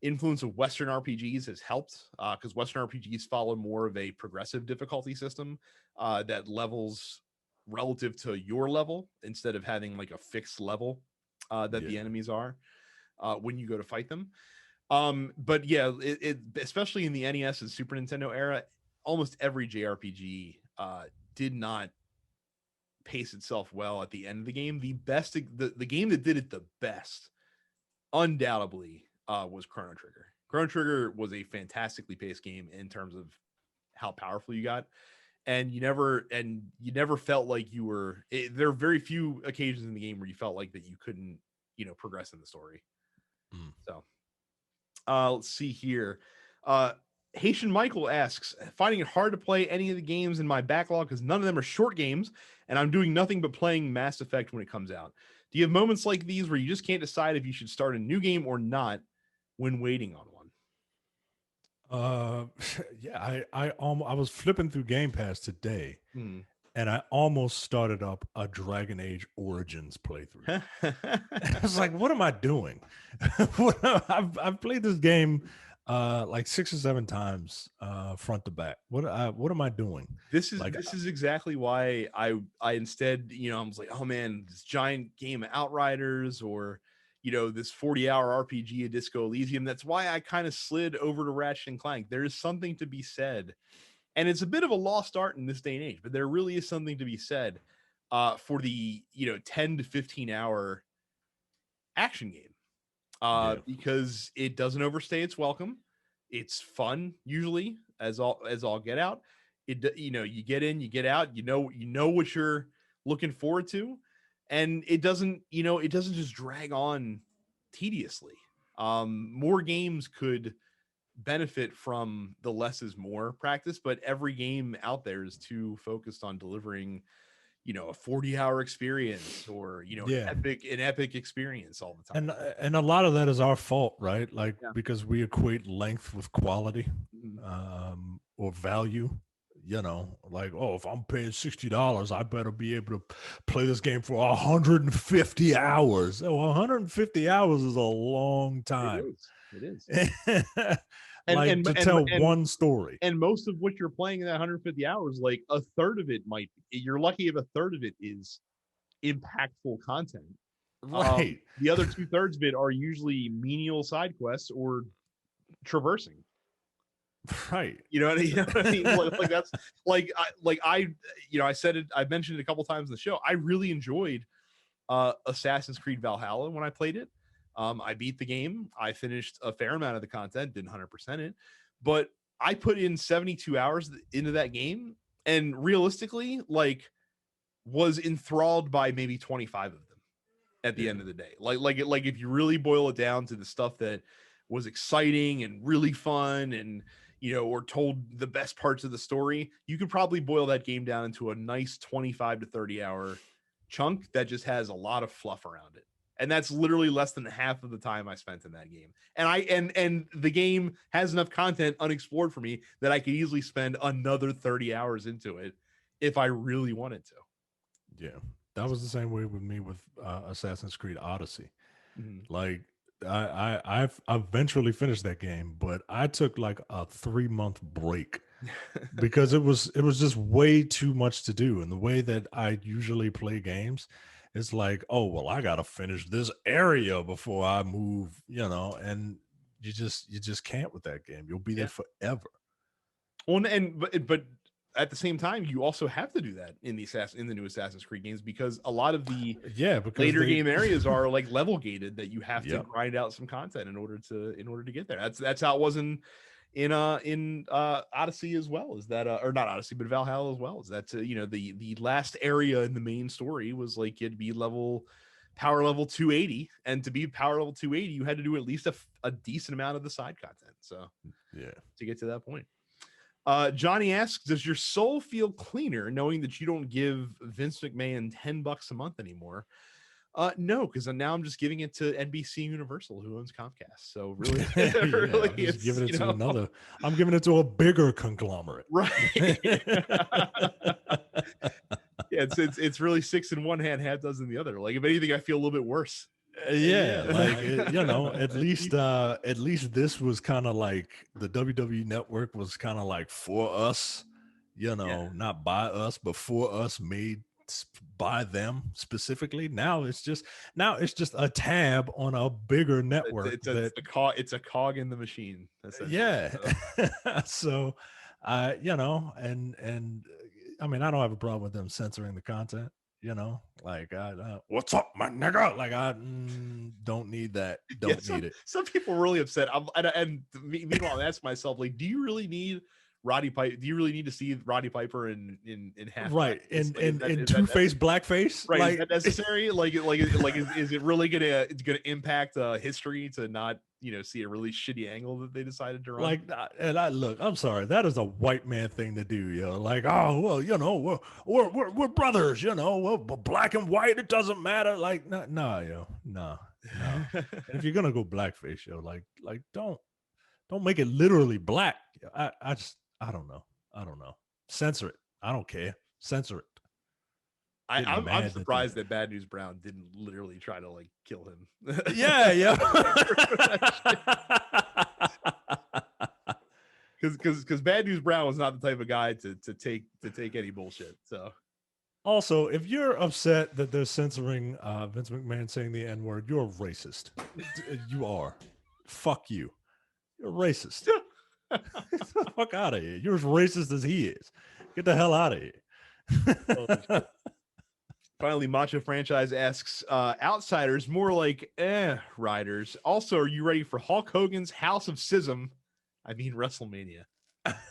influence of Western RPGs has helped because Western RPGs follow more of a progressive difficulty system that levels relative to your level instead of having like a fixed level that the enemies are when you go to fight them. But yeah, it especially in the NES and Super Nintendo era, almost every JRPG did not pace itself well at the end of the game. The game that did it the best, undoubtedly, was Chrono Trigger. Chrono Trigger was a fantastically paced game in terms of how powerful you got, and you never felt like you were. There are very few occasions in the game where you felt like that you couldn't, progress in the story. So, let's see here. Haitian Michael asks, finding it hard to play any of the games in my backlog because none of them are short games, and I'm doing nothing but playing Mass Effect when it comes out. Do you have moments like these where you just can't decide if you should start a new game or not when waiting on one? Yeah, I was flipping through Game Pass today, Hmm. and I almost started up a Dragon Age Origins playthrough. I was like, what am I doing? I've played this game like 6 or 7 times front to back. What am I doing? This Like, is exactly why I instead, I was like, oh man, this giant game of Outriders or this 40-hour RPG of Disco Elysium. That's why I kind of slid over to Ratchet and Clank. There is something to be said, and it's a bit of a lost art in this day and age, but there really is something to be said for the 10 to 15 hour action game yeah, because it doesn't overstay its welcome. It's fun usually as all get out. You get in, you get out, you know what you're looking forward to, and it doesn't just drag on tediously. More games could benefit from the less is more practice, but every game out there is too focused on delivering a 40-hour experience or yeah. an epic experience all the time. And a lot of that is our fault, right? Like, Yeah. because we equate length with quality, Mhm. or value. Like, oh, if I'm paying $60, I better be able to play this game for 150 hours. Oh, 150 hours is a long It time. is. It is. And Like, and to and tell and one story. and most of what you're playing in that 150 hours, like a third of it you're lucky if a third of it is impactful content. Right. The other two-thirds of it are usually menial side quests or traversing. Right. You know what I mean? Like that's I said it. I mentioned it a couple times in the show. I really enjoyed Assassin's Creed Valhalla when I played it. I beat the game. I finished a fair amount of the content, didn't 100% it, but I put in 72 hours into that game, and realistically, like, was enthralled by maybe 25 of them at the Yeah. end of the day. Like if you really boil it down to the stuff that was exciting and really fun and or told the best parts of the story, you could probably boil that game down into a nice 25 to 30 hour chunk that just has a lot of fluff around it. And that's literally less than half of the time I spent in that game. And the game has enough content unexplored for me that I could easily spend another 30 hours into it if I really wanted to. Yeah. That was the same way with me with Assassin's Creed Odyssey. Mhm. Like, I've eventually finished that game, but I took like a 3-month break because it was just way too much to do. And the way that I usually play games, it's like, oh well, I gotta finish this area before I move, and you just can't with that game. You'll be there Yeah. forever. Well, but at the same time, you also have to do that in the new Assassin's Creed games, because a lot of the Yeah, because later they game areas are like level gated, that you have to Yep. grind out some content in order to get there. That's how it was in Odyssey as well. Is that or not Odyssey, but Valhalla as well. Is that the last area in the main story was like you'd be power level 280, and to be power level 280, you had to do at least a decent amount of the side content. So Yeah. to get to that point. Johnny asks, does your soul feel cleaner knowing that you don't give Vince McMahon $10 a month anymore? No, because now I'm just giving it to NBC Universal, who owns Comcast. So really, Yeah, really, I'm just it's giving it to another. I'm giving it to a bigger conglomerate. right. Yeah, it's really six in one hand, half dozen in the other. Like if anything, I feel a little bit worse. Yeah, like at Yeah. least this was kind of like the WWE network was kind of like for us, Yeah. not by us, but for us, made by them specifically. Now it's just a tab on a bigger It's network it's a, that it's a cog. It's a cog in the machine, essentially. yeah. So. So and I mean, I don't have a problem with them censoring the content, like what's up, my nigga? Like don't need that. Yeah, Don't some need it. some people are really upset. And meanwhile, I'm asking myself, like, do you really need Roddy Piper? Do you really need to see Roddy Piper in half Right. blackface? And Like, in two-face blackface. right? Is Like that necessary? Is it really gonna impact history to not see a really shitty angle that they decided to run? and I look, I'm sorry, that is a white man thing to do, like, oh well, we're brothers, we're black and white, it doesn't matter. Like, nah, no. And if you're gonna go blackface, like don't make it literally black. I don't know. I don't know. Censor it. I don't care. Censor it. Getting I'm mad that they surprised that Bad News Brown didn't literally try to like kill him. Yeah. Because Bad News Brown was not the type of guy to take any bullshit. So Also, if you're upset that they're censoring Vince McMahon saying the N word, you're a racist. You are. Fuck you. You're a racist. Get the fuck out of here. You're as racist as he is. Get the hell out of here. Finally, Macho Franchise asks, Outsiders, more like Riders. Also, are you ready for Hulk Hogan's House of Schism? I mean WrestleMania.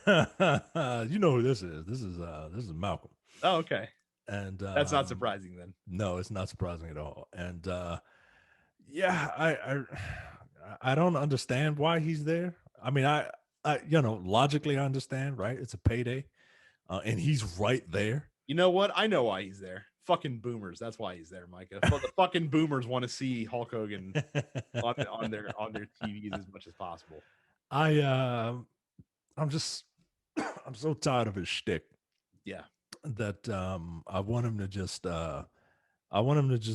You know who this is. This is Malcolm. Oh, okay. And that's not surprising then. No, it's not surprising at all. And yeah, I don't understand why he's there. I mean, I logically I understand, right? It's a payday, and he's right there. You know what? I know why he's there. Fucking boomers. That's why he's there, Micah. The fucking boomers want to see Hulk Hogan on their TVs as much as possible. I'm so tired of his shtick. Yeah. That I want him to just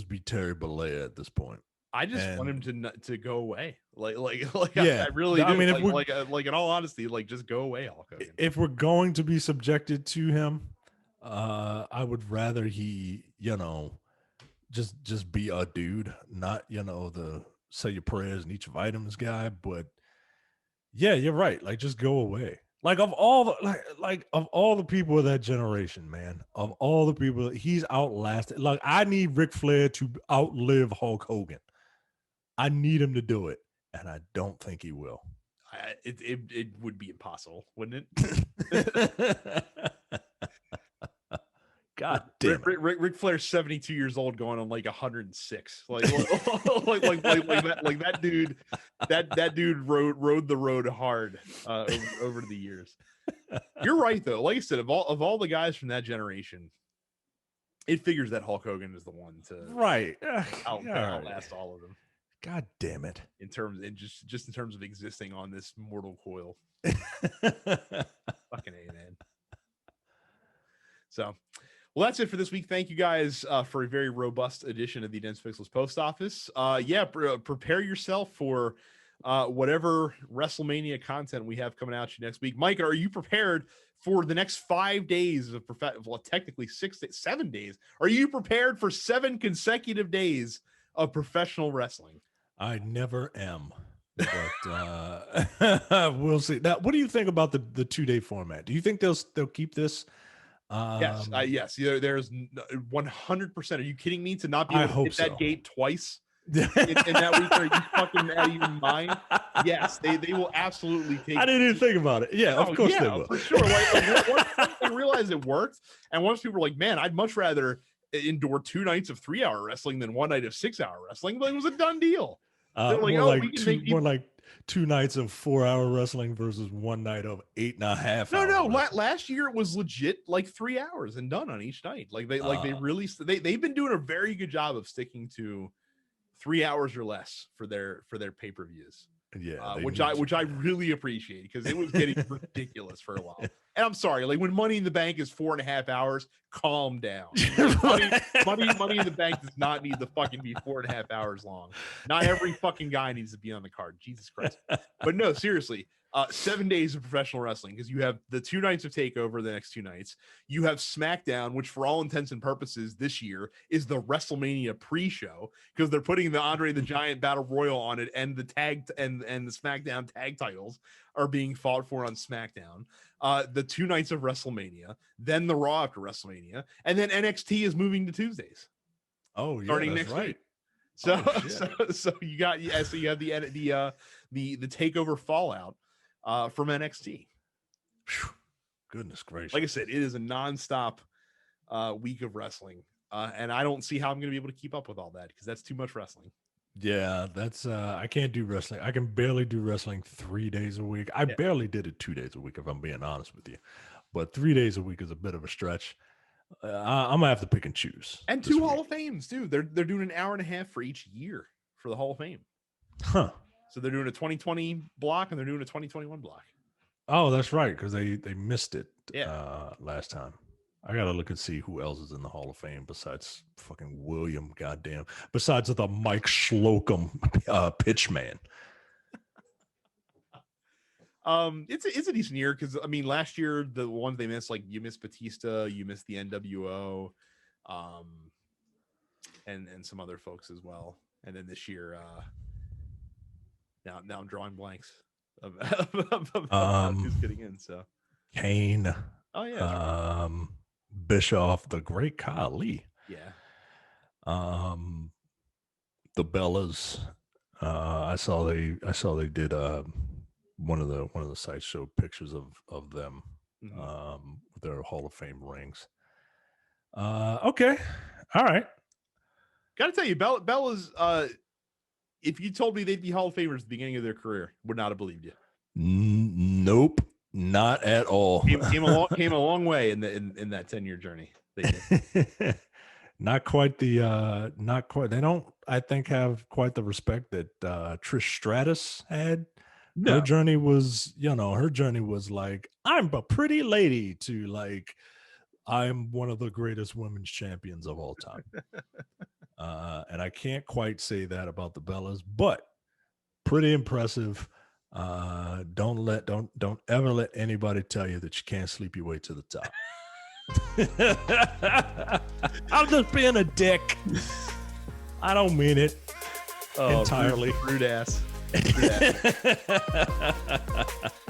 be Terry Bollea at this point. I just want him to go away. Like yeah, I really do. I mean, like in all honesty, like just go away, Hulk Hogan. If we're going to be subjected to him, I would rather he, just be a dude, not the say your prayers and eat your vitamins guy. But yeah, you're right. Like, just go away. Like, of all the people of that generation, man, of all the people, he's outlasted. Like, I need Ric Flair to outlive Hulk Hogan. I need him to do it, and I don't think he will. It would be impossible, wouldn't it? God damn it. Ric Flair's 72 years old, going on like 106. Like that dude. That dude rode the road hard over the years. You're right though. Like I said, of all the guys from that generation, it figures that Hulk Hogan is the one to outlast all of them. God damn it! In terms of existing on this mortal coil. Fucking A, man. So, Well, that's it for this week. Thank you guys for a very robust edition of the Dense Pixels Post Office. Prepare yourself for whatever Wrestlemania content we have coming at you next week. Micah, are you prepared for the next 5 days of technically 7 days? Are you prepared for 7 consecutive days of professional wrestling? I never am. But we'll see. Now, what do you think about the 2-day format? Do you think they'll keep this? Yes. There's 100%. Are you kidding me? To not be able to hit that gate twice in that week? Are you fucking out of your mind? Yes, they will absolutely take. I didn't even think about it. Yeah, of course they will. For sure. Like, once they realized it worked, and once people were like, "Man, I'd much rather endure 2 nights of 3-hour wrestling than 1 night of 6-hour wrestling," but it was a done deal. More like 2 nights of 4-hour wrestling versus 1 night of 8.5 hours. Last year it was legit like 3 hours and done on each night. They've been doing a very good job of sticking to 3 hours or less for their pay-per-views. Yeah, which I really appreciate, because it was getting ridiculous for a while. And I'm sorry, like, when Money in the Bank is 4.5 hours, calm down. Money in the Bank does not need to fucking be 4.5 hours long. Not every fucking guy needs to be on the card. Jesus Christ. But no, seriously, 7 days of professional wrestling, because you have the 2 nights of TakeOver the next 2 nights. You have SmackDown, which for all intents and purposes this year is the Wrestlemania pre-show, because they're putting the Andre the Giant Battle Royal on it, and the tag and the SmackDown tag titles are being fought for on SmackDown. The 2 nights of WrestleMania, then the Raw after WrestleMania, and then NXT is moving to Tuesdays. Oh, yeah, starting that's next right. week. So you have the TakeOver fallout from NXT. Goodness gracious. Like I said, it is a nonstop week of wrestling. And I don't see how I'm going to be able to keep up with all that, because that's too much wrestling. Yeah, that's I can't do wrestling. I can barely do wrestling 3 days a week. I barely did it 2 days a week, if I'm being honest with you. But 3 days a week is a bit of a stretch. I'm gonna have to pick and choose. And 2 Hall of Fames too. They're doing an hour and a half for each year for the Hall of Fame. Huh. So they're doing a 2020 block and they're doing a 2021 block. Oh, that's right, because they missed it last time. I gotta look and see who else is in the Hall of Fame besides fucking William, goddamn. Besides the Mike Slocum pitchman. It's a decent year, because I mean, last year the ones they missed, like, you missed Batista, you missed the NWO, and some other folks as well. And then this year, now I'm drawing blanks of who's getting in. So Kane. Oh yeah. Bischoff, the Great Khali. Yeah. The Bellas. I saw they did one of the sites showed pictures of them with their Hall of Fame rings. Okay. All right. Gotta tell you, Bella's if you told me they'd be Hall of Famers at the beginning of their career, would not have believed you. Nope. Not at all. Came a long way in that 10-year journey. They did. Not quite. They don't, I think, have quite the respect that Trish Stratus had. No. Her journey was like, I'm a pretty lady, to like, I'm one of the greatest women's champions of all time. And I can't quite say that about the Bellas, but pretty impressive. Don't ever let anybody tell you that you can't sleep your way to the top. I'm just being a dick. I don't mean it entirely. Rude ass.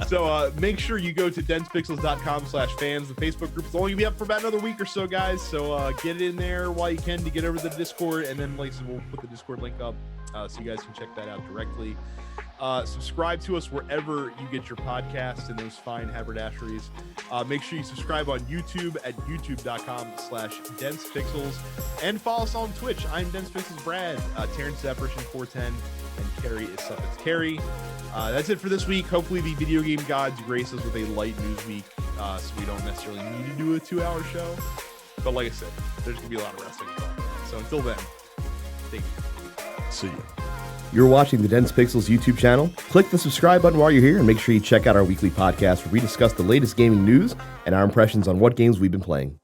So make sure you go to densepixels.com/fans. The Facebook group is only gonna be up for about another week or so, guys. So get in there while you can to get over to the Discord, and then like we'll put the Discord link up so you guys can check that out directly. Subscribe to us wherever you get your podcasts and those fine haberdasheries. Make sure you subscribe on YouTube at youtube.com/densepixels, and follow us on Twitch. I'm DensePixels Brad, Terrence is Apparition410, and Carrie is Suffix Carrie. That's it for this week. Hopefully the video game gods grace us with a light news week, so we don't necessarily need to do a 2-hour show. But like I said, there's gonna be a lot of wrestling to talk about. So until then, thank you. See you. You're watching the Dense Pixels YouTube channel. Click the subscribe button while you're here, and make sure you check out our weekly podcast where we discuss the latest gaming news and our impressions on what games we've been playing.